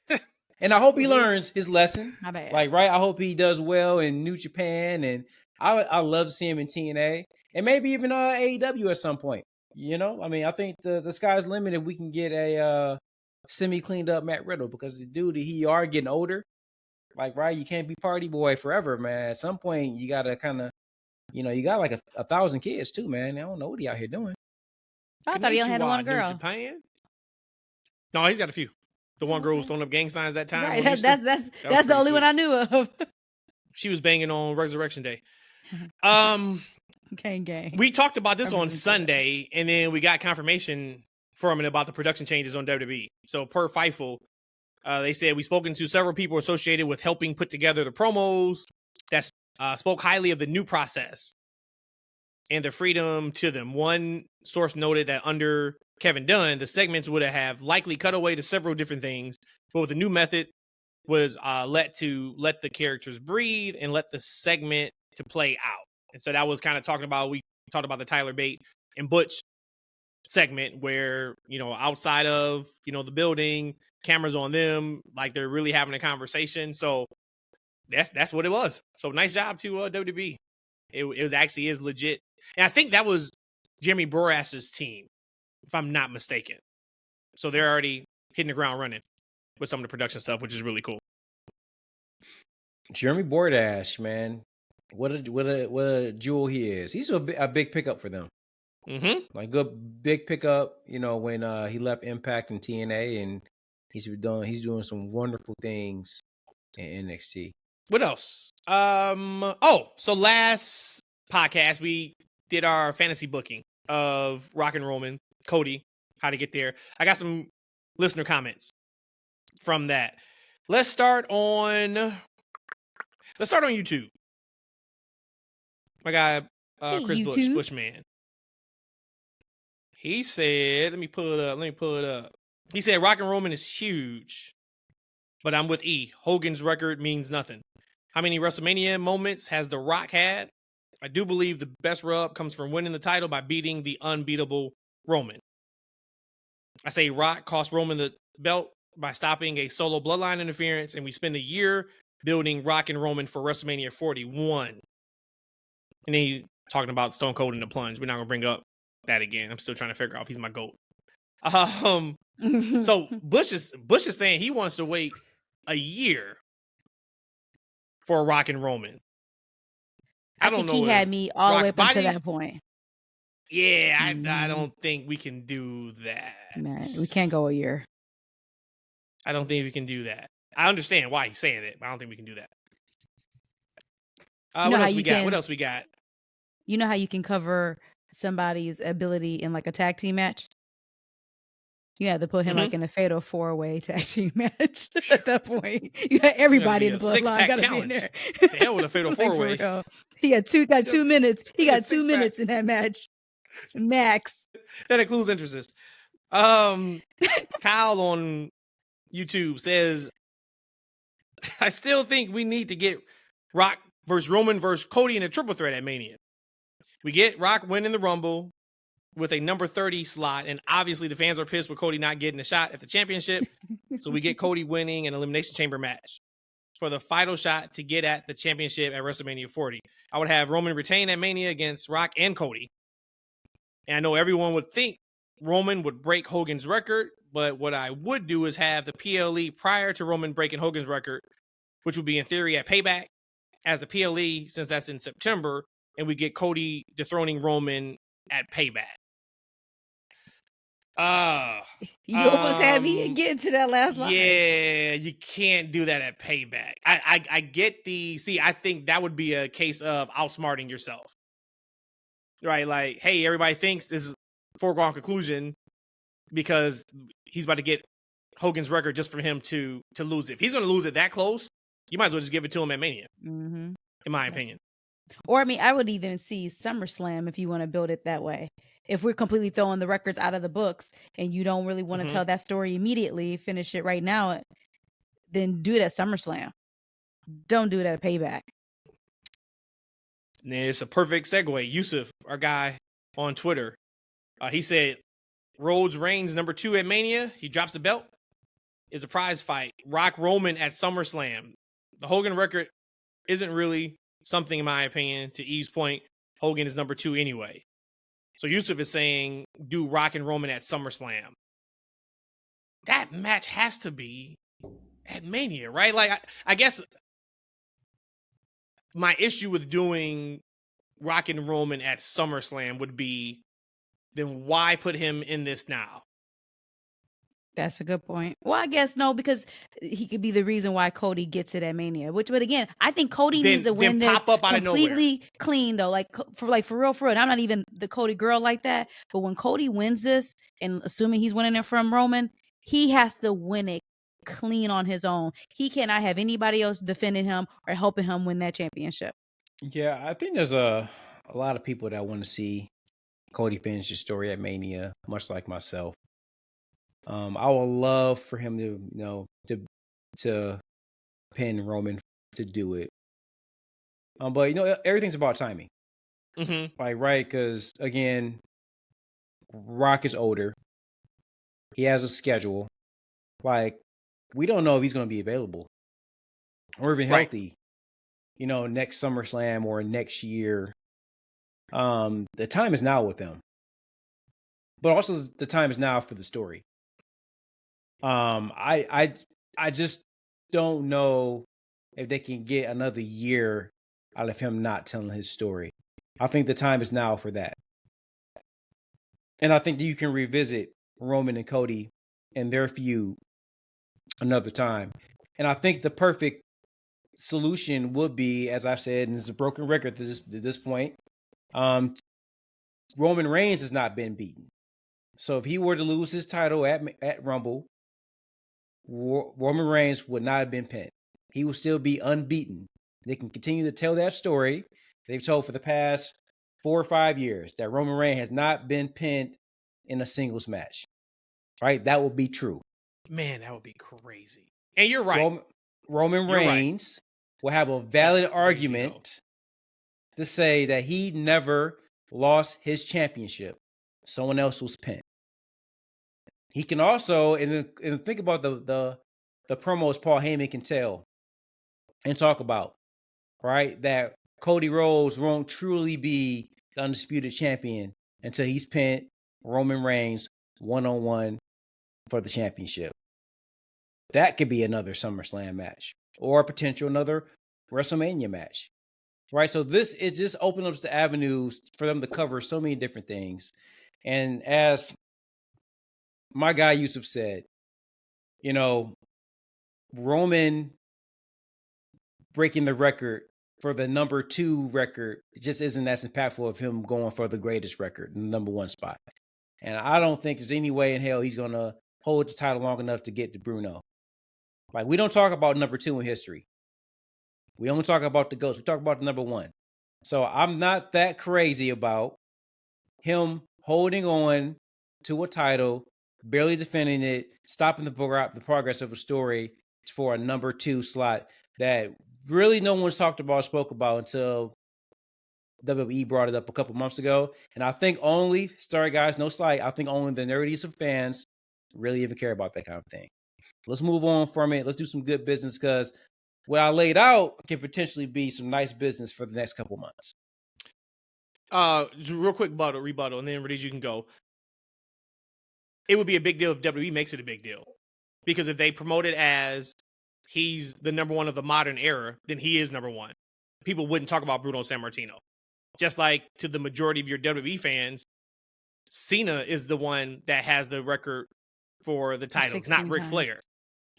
And I hope he learns his lesson. My bad. Like, right? I hope he does well in New Japan, and I love to see him in TNA, and maybe even AEW at some point. You know, I mean, I think the sky's the limit if we can get a semi-cleaned up Matt Riddle, because the dude, he are getting older. Like, right, you can't be party boy forever, man. At some point, you gotta kind of, you got like 1,000 kids too, man. I don't know what he out here doing. I thought he only had Konnichiwa, one girl. New Japan? No, he's got a few. The one girl was throwing up gang signs that time. Right, on Easter. that's the only sweet. one I knew of. She was banging on Resurrection Day. Gang. We talked about this on Everything Sunday, and then we got confirmation from it about the production changes on WWE. So per Fightful, they said we've spoken to several people associated with helping put together the promos that spoke highly of the new process and the freedom to them. One source noted that under Kevin Dunn, the segments would have likely cut away to several different things, but with the new method was let the characters breathe and let the segment to play out. And so that was kind of we talked about the Tyler Bate and Butch segment where, outside of, the building, cameras on them, like they're really having a conversation. So that's what it was. So nice job to WWE. It actually is legit. And I think that was Jeremy Boras's team, if I'm not mistaken. So they're already hitting the ground running with some of the production stuff, which is really cool. Jeremy Bordash, man, what a jewel he is. He's a big pickup for them. Mm-hmm. Like, good big pickup. When he left Impact and TNA, and he's doing some wonderful things in NXT. What else? So last podcast we did our fantasy booking of Rock and Roman, Cody, how to get there. I got some listener comments from that. Let's start on YouTube. My guy, Chris YouTube. Bushman. He said, let me pull it up. He said, Rock and Roman is huge, but I'm with E. Hogan's record means nothing. How many WrestleMania moments has The Rock had? I do believe the best rub comes from winning the title by beating the unbeatable Roman. I say Rock cost Roman the belt by stopping a solo bloodline interference, and we spend a year building Rock and Roman for WrestleMania 41. And then he's talking about Stone Cold in the plunge. We're not going to bring up that again. I'm still trying to figure out if he's my GOAT. So Bush is saying he wants to wait a year for Rock and Roman. I don't know. He had me all the way up until that point. Yeah, I don't think we can do that. Man, we can't go a year. I don't think we can do that. I understand why he's saying it, but I don't think we can do that. What else we got? You know how you can cover somebody's ability in like a tag team match? You have to put him like in a fatal 4-way tag team match at that point. You got everybody in the bloodline got to be in there. To hell with a fatal 4-way. He got 2 minutes. He got 2 minutes in that match. Max. That includes interest. Kyle on YouTube says, I still think we need to get Rock versus Roman versus Cody in a triple threat at Mania. We get Rock winning the Rumble with a number 30 slot, and obviously the fans are pissed with Cody not getting a shot at the championship. So we get Cody winning an Elimination Chamber match for the final shot to get at the championship at WrestleMania 40. I would have Roman retain at Mania against Rock and Cody. And I know everyone would think Roman would break Hogan's record, but what I would do is have the PLE prior to Roman breaking Hogan's record, which would be in theory at Payback, as the PLE, since that's in September, and we get Cody dethroning Roman at Payback. You almost had me get to that last line. Yeah, you can't do that at Payback. I get I think that would be a case of outsmarting yourself. Right? Like, hey, everybody thinks this is a foregone conclusion because he's about to get Hogan's record just for him to lose it. If he's going to lose it that close, you might as well just give it to him at Mania, in my opinion. Or, I mean, I would even see SummerSlam if you want to build it that way. If we're completely throwing the records out of the books and you don't really want to tell that story immediately, finish it right now, then do it at SummerSlam. Don't do it at a Payback. And it's a perfect segue. Yusuf, our guy on Twitter, he said, Rhodes reigns number 2 at Mania. He drops the belt. Is a prize fight. Rock Roman at SummerSlam. The Hogan record isn't really something, in my opinion. To Eve's point, Hogan is number 2 anyway. So Yusuf is saying, do Rock and Roman at SummerSlam. That match has to be at Mania, right? Like, I guess my issue with doing Rock and Roman at SummerSlam would be, then why put him in this now? That's a good point. Well, I guess no, because he could be the reason why Cody gets it at Mania. But again, I think Cody needs to win this completely clean, though. Like for real. And I'm not even the Cody girl like that. But when Cody wins this, and assuming he's winning it from Roman, he has to win it clean on his own. He cannot have anybody else defending him or helping him win that championship. Yeah, I think there's a lot of people that want to see Cody finish his story at Mania, much like myself. I would love for him to pin Roman to do it. But everything's about timing. Like, right? Because again, Rock is older. He has a schedule. Like, we don't know if he's going to be available or even healthy. Next SummerSlam or next year. The time is now with them. But also the time is now for the story. I just don't know if they can get another year out of him not telling his story. I think the time is now for that. And I think that you can revisit Roman and Cody and their feud another time. And I think the perfect solution would be, as I've said, and it's a broken record to this point, Roman Reigns has not been beaten. So if he were to lose his title at Rumble, Roman Reigns would not have been pinned. He will still be unbeaten. They can continue to tell that story they've told for the past 4 or 5 years, that Roman Reigns has not been pinned in a singles match. Right? That would be true. Man, that would be crazy. And you're right. Roman Reigns will have a valid argument to say that he never lost his championship. Someone else was pinned. He can also, and think about the promos Paul Heyman can tell and talk about, right? That Cody Rhodes won't truly be the undisputed champion until he's pinned Roman Reigns 1-on-1 for the championship. That could be another SummerSlam match or a potential another WrestleMania match, right? So it just opens up the avenues for them to cover so many different things. And as my guy Yusuf said, Roman breaking the record for the number 2 record just isn't as impactful of him going for the greatest record, the number 1 spot. And I don't think there's any way in hell he's going to hold the title long enough to get to Bruno. Like, we don't talk about number 2 in history. We only talk about the GOATs. We talk about the number 1. So I'm not that crazy about him holding on to a title barely defending it, stopping the progress of a story for a number 2 slot that really no one's talked about, spoke about until WWE brought it up a couple months ago. And I think only, sorry guys, no slight, I think only the nerdiest of fans really even care about that kind of thing. Let's move on from it. Let's do some good business, because what I laid out can potentially be some nice business for the next couple months. Just real quick rebuttal, and then Rhodesia, you can go. It would be a big deal if WWE makes it a big deal, because if they promote it as he's the number 1 of the modern era, then he is number 1. People wouldn't talk about Bruno Sammartino. Just like to the majority of your WWE fans, Cena is the one that has the record for the titles, not Ric Flair.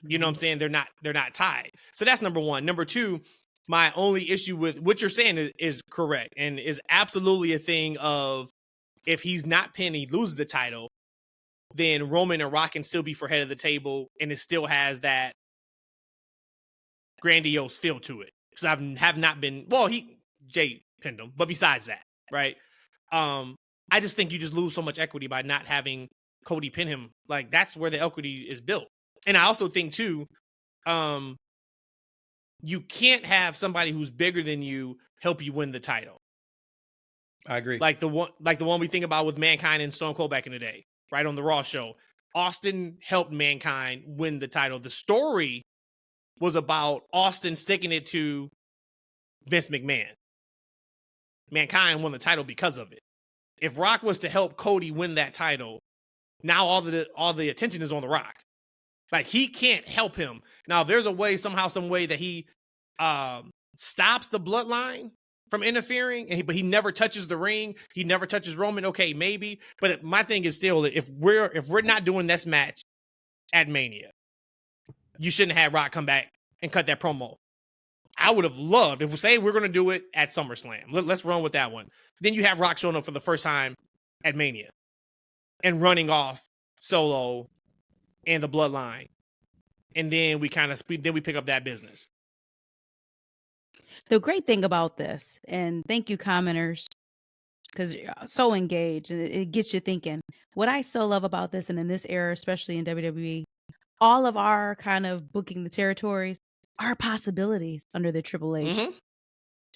You know what I'm saying? They're not tied. So that's number 1. Number 2, my only issue with what you're saying is correct, and is absolutely a thing of, if he's not pinned, he loses the title, then Roman and Rock can still be for head of the table, and it still has that grandiose feel to it. Because I have not been, well, Jay pinned him, but besides that, right? I just think you just lose so much equity by not having Cody pin him. Like, that's where the equity is built. And I also think too, you can't have somebody who's bigger than you help you win the title. I agree. Like the one we think about with Mankind and Stone Cold back in the day, right, on the Raw show. Austin helped Mankind win the title. The story was about Austin sticking it to Vince McMahon. Mankind won the title because of it. If Rock was to help Cody win that title, now all the attention is on The Rock. Like, he can't help him. Now, if there's a way, somehow, some way that he stops the bloodline from interfering, but he never touches the ring, he never touches Roman, okay, maybe. But my thing is still, if we're not doing this match at Mania, you shouldn't have Rock come back and cut that promo. I would have loved, if we say we're going to do it at SummerSlam, let's run with that one. Then you have Rock showing up for the first time at Mania and running off Solo and the bloodline. And then we pick up that business. The great thing about this, and thank you commenters, because you're so engaged and it gets you thinking. What I so love about this, and in this era, especially in WWE, all of our kind of booking the territories are possibilities under the Triple H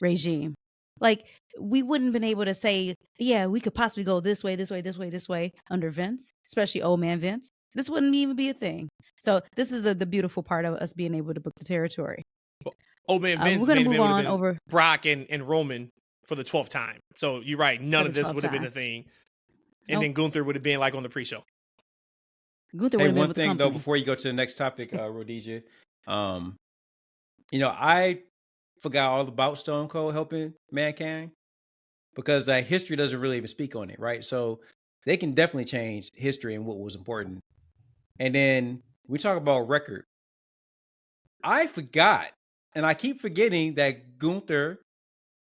regime. Like, we wouldn't have been able to say, yeah, we could possibly go this way, this way, this way, this way under Vince, especially old man Vince. This wouldn't even be a thing. So this is the beautiful part of us being able to book the territory. Old man Vince, we're going to move on over Brock and Roman for the 12th time. So you're right. None of this would have been a thing. And then Gunther would have been like on the pre-show. Gunther would have been one with thing the company. though, before you go to the next topic, Rhodesia, I forgot all about Stone Cold helping Mankind, because history doesn't really even speak on it, right? So they can definitely change history and what was important. And then we talk about record. I forgot, and I keep forgetting that Gunther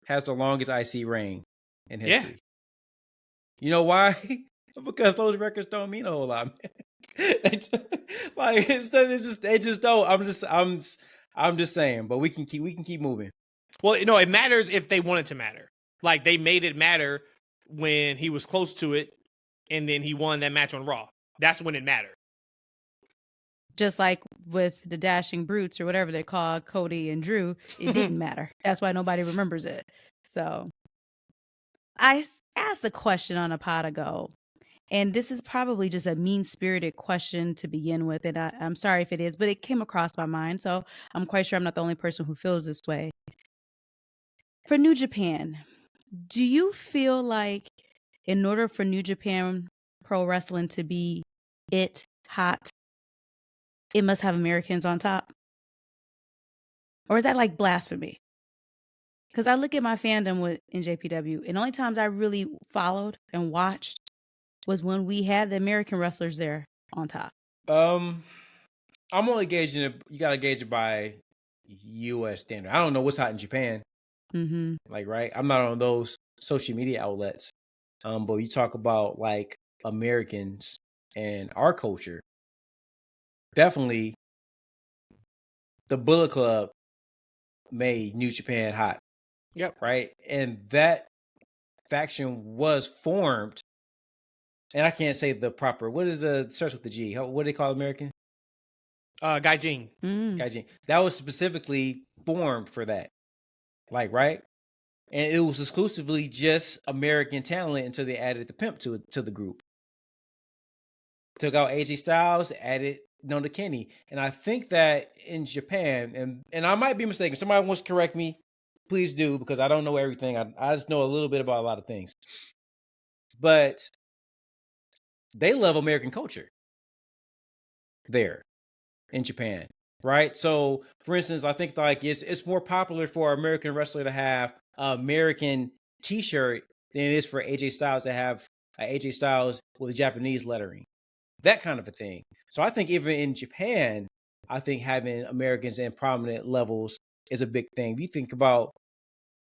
has the longest IC reign in history. Yeah. You know why? Because those records don't mean a whole lot, man. They just don't. I'm just saying, but we can keep moving. Well, it matters if they want it to matter. Like, they made it matter when he was close to it, and then he won that match on Raw. That's when it mattered. Just like with the Dashing Brutes or whatever they call Cody and Drew, it didn't matter. That's why nobody remembers it. So I asked a question on a pot ago, and this is probably just a mean-spirited question to begin with, and I'm sorry if it is, but it came across my mind, so I'm quite sure I'm not the only person who feels this way. For New Japan, do you feel like in order for New Japan Pro Wrestling to be hot, it must have Americans on top? Or is that like blasphemy? Because I look at my fandom with NJPW, and the only times I really followed and watched was when we had the American wrestlers there on top. I'm only gauging it. You got to gauge it by U.S. standard. I don't know what's hot in Japan. Mm-hmm. Like, right? I'm not on those social media outlets. But you talk about like Americans and our culture. Definitely, the Bullet Club made New Japan hot. Yep. Right? And that faction was formed and I can't say the proper. What is starts with the G? What do they call American? Gaijin. Gaijin. That was specifically formed for that. Like, right? And it was exclusively just American talent until they added the pimp to the group. Took out AJ Styles, added Nona Kenny. And I think that in Japan, and I might be mistaken, somebody wants to correct me, please do, because I don't know everything. I just know a little bit about a lot of things. But they love American culture there in Japan, right? So, for instance, I think like it's more popular for an American wrestler to have an American T-shirt than it is for AJ Styles to have an AJ Styles with Japanese lettering, that kind of a thing. So I think even in Japan, I think having Americans in prominent levels is a big thing. If you think about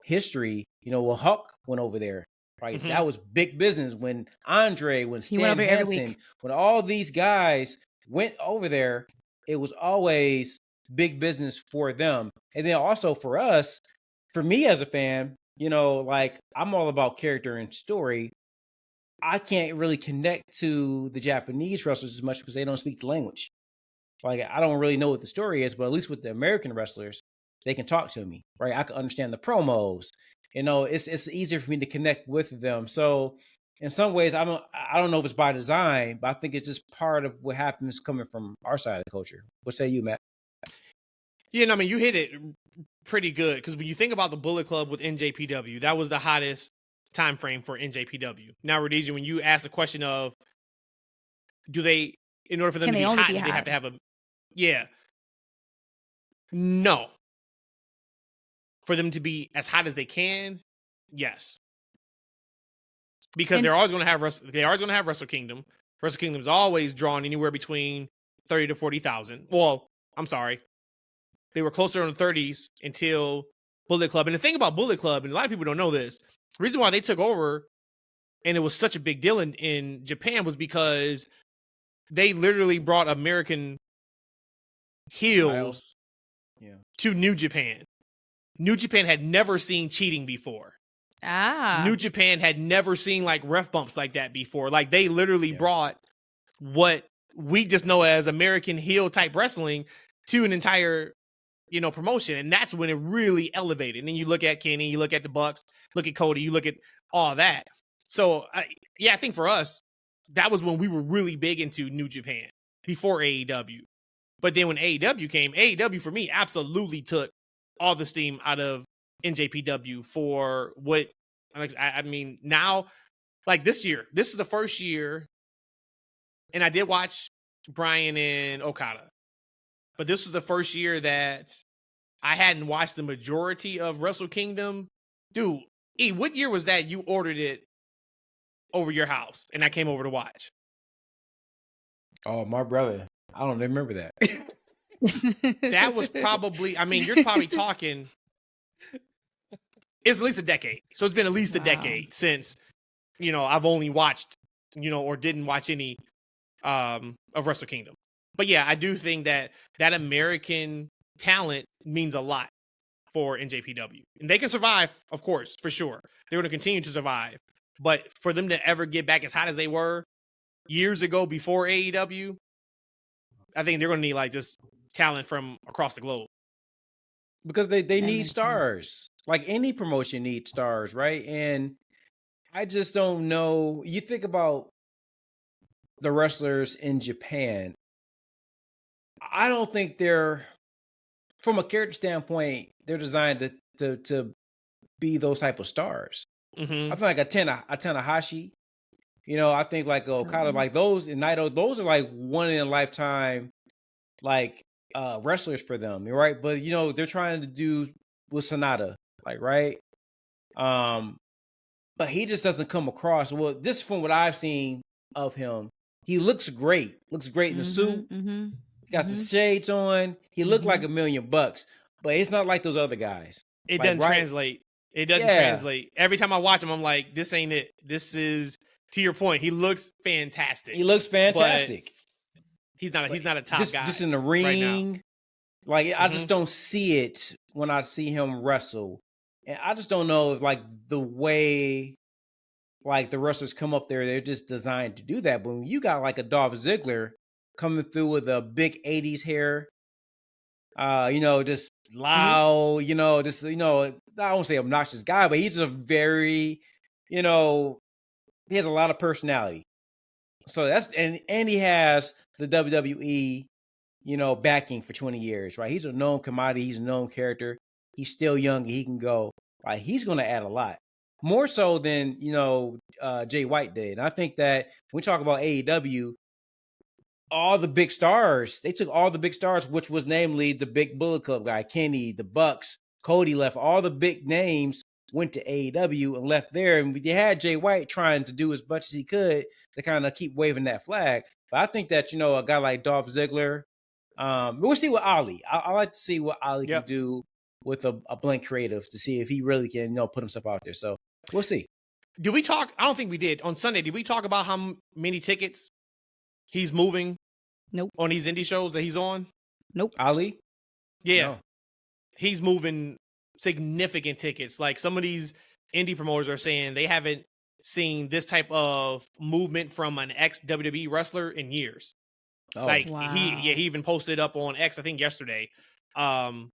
history, when Hulk went over there, right? That was big business. When Andre, when Stan Hansen, when all these guys went over there, it was always big business for them. And then also for us, for me as a fan, like I'm all about character and story. I can't really connect to the Japanese wrestlers as much because they don't speak the language. Like I don't really know what the story is, but at least with the American wrestlers, they can talk to me, right? I can understand the promos. It's easier for me to connect with them. So in some ways, I don't know if it's by design, but I think it's just part of what happens coming from our side of the culture. What say you, Matt? Yeah, I mean, you hit it pretty good because when you think about the Bullet Club with NJPW, that was the hottest time frame for NJPW. Now, Rhodesia, when you ask the question of, do they, in order for them to be hot, they have to have no. For them to be as hot as they can, yes. Because they're always going to have Wrestle Kingdom. Wrestle Kingdom's always drawn anywhere between 30 to 40,000. Well, I'm sorry. They were closer in the 30s until Bullet Club. And the thing about Bullet Club, and a lot of people don't know this, the reason why they took over and it was such a big deal in Japan was because they literally brought American heels to New Japan. New Japan had never seen cheating before. New Japan had never seen like ref bumps like that before. Like they literally brought what we just know as American heel type wrestling to an entire, promotion. And that's when it really elevated. And then you look at Kenny, you look at the Bucks, look at Cody, you look at all that. So I think for us, that was when we were really big into New Japan before AEW. But then when AEW came, AEW for me absolutely took all the steam out of NJPW for what, I mean, now, like this year, this is the first year, and I did watch Bryan and Okada, but this was the first year that I hadn't watched the majority of Wrestle Kingdom. Dude, E, what year was that you ordered it over your house and I came over to watch? Oh, my brother. I don't remember that. That was probably, I mean, you're probably talking, it's at least a decade. So it's been at least a decade since, I've only watched, or didn't watch any of Wrestle Kingdom. But yeah, I do think that American talent means a lot for NJPW. And they can survive, of course, for sure. They're going to continue to survive. But for them to ever get back as hot as they were years ago before AEW, I think they're going to need like just talent from across the globe. Because they need stars. Like any promotion needs stars, right? And I just don't know. You think about the wrestlers in Japan. I don't think they're, from a character standpoint, they're designed to be those type of stars. Mm-hmm. I feel like a Tanahashi, I think like Okada, like those, and Naito, those are like one in a lifetime, like wrestlers for them, right? But they're trying to do with Sonata, like, right? But he just doesn't come across well. Just from what I've seen of him, he looks great. Looks great in the suit. Mm-hmm. Got the shades on. He looked like $1 million, but it's not like those other guys. It doesn't translate. It doesn't translate. Every time I watch him, I'm like, this ain't it. This is, to your point, he looks fantastic. He looks fantastic. He's not a top guy. Just in the ring. Right, like I just don't see it when I see him wrestle. And I just don't know if like the way like the wrestlers come up there, they're just designed to do that. But when you got like a Dolph Ziggler coming through with a big 80s hair, just loud, I won't say obnoxious guy, but he's a very, he has a lot of personality. So and he has the WWE, backing for 20 years, right? He's a known commodity. He's a known character. He's still young and he can go. Right? He's going to add a lot. More so than, Jay White did. And I think that when we talk about AEW, all the big stars, they took all the big stars, which was namely the big Bullet Club guy, Kenny, the Bucks, Cody left. All the big names went to AEW and left there. And you had Jay White trying to do as much as he could to kind of keep waving that flag. But I think that, a guy like Dolph Ziggler, we'll see what Ali. I like to see what Ali can do with a blank creative to see if he really can, put himself out there. So we'll see. Did we talk? I don't think we did. On Sunday, did we talk about how many tickets he's moving? Nope. On these indie shows that he's on? Nope. Ali? Yeah. No. He's moving significant tickets. Like some of these indie promoters are saying they haven't seen this type of movement from an ex-WWE wrestler in years. Oh. Like wow. he even posted up on X, I think yesterday, 4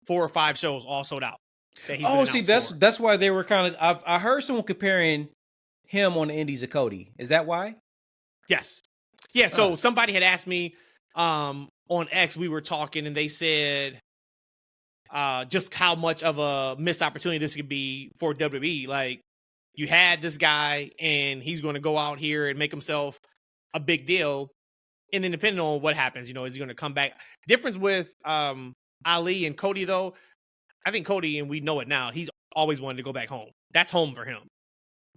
or 5 shows all sold out. See, that's why they were kind of. I heard someone comparing him on the indies to Cody. Is that why? Yes. Yeah. So somebody had asked me on X. We were talking, and they said just how much of a missed opportunity this could be for WWE. Like you had this guy, and he's going to go out here and make himself a big deal, and then depending on what happens, is he going to come back? Difference with Ali and Cody, though. I think Cody, and we know it now, he's always wanted to go back home. That's home for him.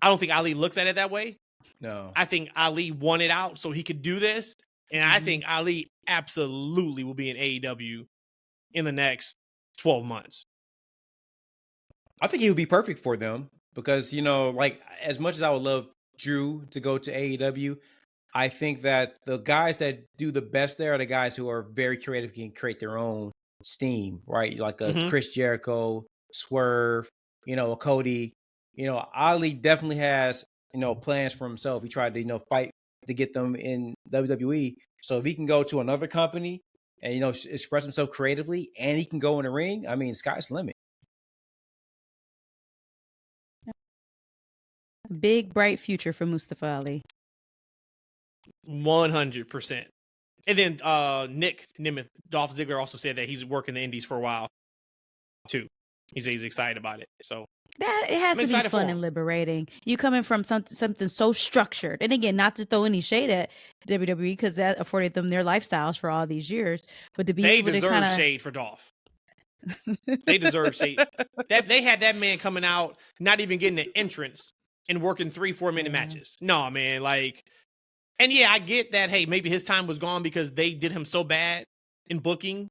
I don't think Ali looks at it that way. No. I think Ali wanted out so he could do this. And I think Ali absolutely will be in AEW in the next 12 months. I think he would be perfect for them because, like as much as I would love Drew to go to AEW, I think that the guys that do the best there are the guys who are very creative and can create their own steam, right? Like a Chris Jericho, Swerve, a Cody. Ali definitely has, plans for himself. He tried to, fight to get them in WWE. So if he can go to another company and, express himself creatively and he can go in the ring, I mean, sky's the limit. Big, bright future for Mustafa Ali. 100%. And then Nick Nemeth, Dolph Ziggler, also said that he's working the indies for a while, too. He said he's excited about it. So that it has to be fun and liberating. You coming from something so structured. And again, not to throw any shade at WWE because that afforded them their lifestyles for all these years. But to be able to kind of shade for Dolph. They deserve shade. They had that man coming out, not even getting an entrance and working 3-4 minute matches. No, man, like. And yeah, I get that, hey, maybe his time was gone because they did him so bad in booking.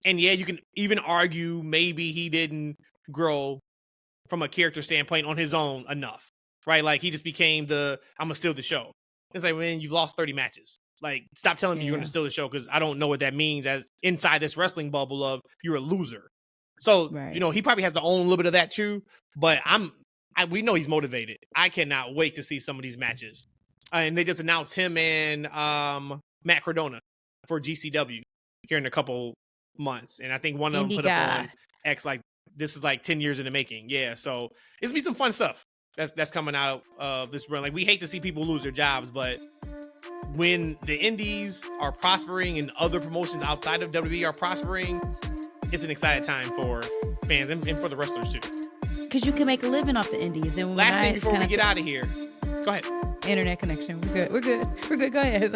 And yeah, you can even argue maybe he didn't grow from a character standpoint on his own enough, right? Like he just became I'm going to steal the show. It's like, man, you've lost 30 matches. Like, stop telling me you're going to steal the show because I don't know what that means as inside this wrestling bubble of you're a loser. So, he probably has to own a little bit of that too. But we know he's motivated. I cannot wait to see some of these matches. And they just announced him and Matt Cardona for GCW here in a couple months. And I think one of them put up on X like, this is like 10 years in the making. Yeah, so it's going to be some fun stuff that's coming out of this run. Like, we hate to see people lose their jobs, but when the indies are prospering and other promotions outside of WWE are prospering, it's an exciting time for fans and for the wrestlers, too. Because you can make a living off the indies. And last thing before we get out of here, go ahead. Internet connection. We're good. Go ahead.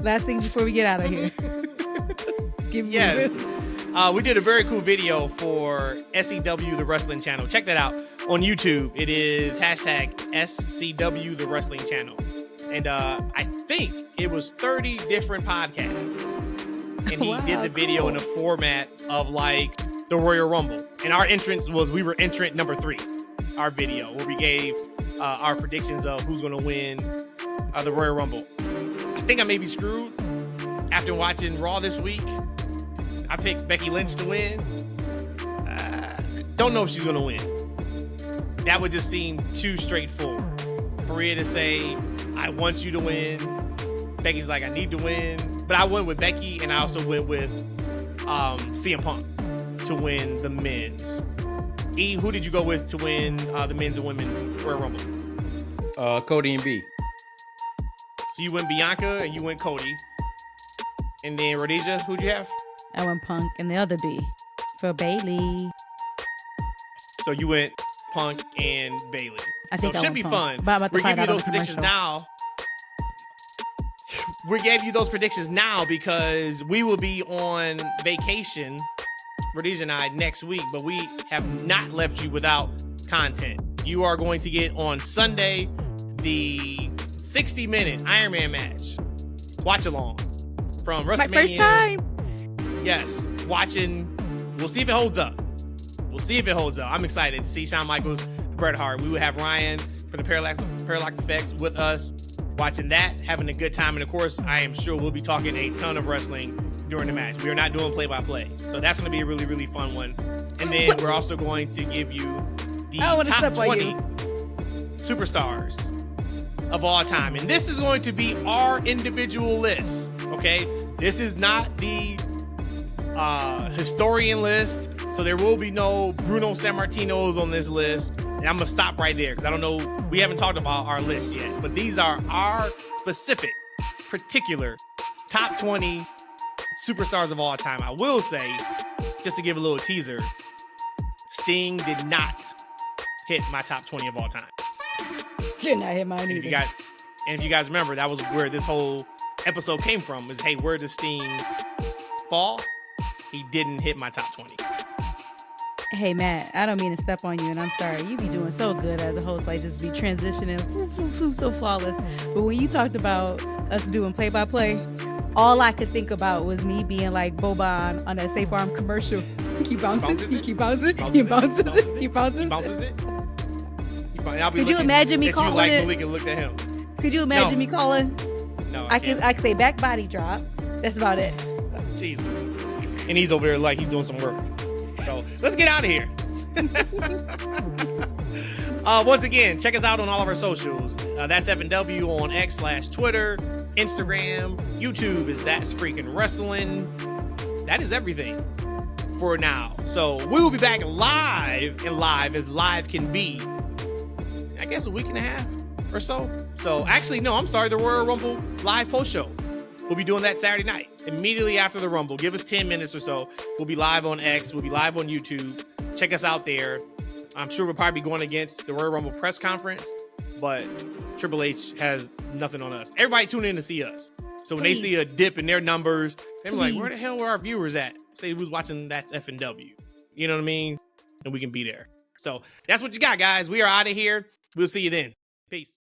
Last thing before we get out of here. Yes. We did a very cool video for SCW The Wrestling Channel. Check that out on YouTube. It is #SCW The Wrestling Channel. And I think it was 30 different podcasts. And he did the video in a format of like the Royal Rumble. And our entrance we were entrant number 3. Our video where we gave our predictions of who's going to win the Royal Rumble. I think I may be screwed after watching Raw this week. I picked Becky Lynch to win. Don't know if she's going to win. that would just seem too straightforward. For Rhea to say, I want you to win. Becky's like, I need to win. But I went with Becky, and I also went with CM Punk to win the men's. E, who did you go with to win the men's and women's Royal Rumble? Cody and B. So you went Bianca and you went Cody. And then Rhodesia, who'd you have? I went Punk and the other B for Bailey. So you went Punk and Bailey. I think so it should be fun. We're giving you those predictions now. We gave you those predictions now because we will be on vacation, Rhodesia and I, next week, but we have not left you without content. You are going to get on Sunday the 60-minute Iron Man match. Watch along from WrestleMania. My first time. Yes. Watching. We'll see if it holds up. I'm excited to see Shawn Michaels, Bret Hart. We will have Ryan from the Parallax Effects with us watching that, having a good time. And of course, I am sure we'll be talking a ton of wrestling during the match. We are not doing play-by-play. So that's going to be a really, really fun one. And then we're also going to give you the top 20 superstars of all time. And this is going to be our individual list, okay? This is not the historian list, so there will be no Bruno Sammartinos on this list. And I'm going to stop right there because I don't know, we haven't talked about our list yet. But these are our specific, particular top 20 superstars of all time. I will say, just to give a little teaser, Sting did not hit my top 20 of all time. Did not hit mine either. If you guys remember, that was where this whole episode came from, is, hey, where does Sting fall? He didn't hit my top 20. Hey, Matt, I don't mean to step on you, and I'm sorry. You be doing so good as a host, like just be transitioning so flawless. But when you talked about us doing play-by-play, all I could think about was me being like Boba on that State Farm commercial. He bounces it. Could you imagine me calling like it? Malik and looked at him. Could you imagine me calling? No, I can say back body drop. That's about it. Jesus. And he's over there like he's doing some work. So let's get out of here. Once again, check us out on all of our socials. That's F&W on X/Twitter, Instagram, YouTube is That's Freakin Wrestling. That is everything for now. So we will be back live as live can be. I guess a week and a half or so. So actually, no, I'm sorry. The Royal Rumble live post show. We'll be doing that Saturday night, immediately after the Rumble. Give us 10 minutes or so. We'll be live on X. We'll be live on YouTube. Check us out there. I'm sure we'll probably be going against the Royal Rumble press conference, but Triple H has nothing on us. Everybody tune in to see us. So when they see a dip in their numbers, they're like, where the hell were our viewers at? Say who's watching That's F&W. You know what I mean? And we can be there. So that's what you got, guys. We are out of here. We'll see you then. Peace.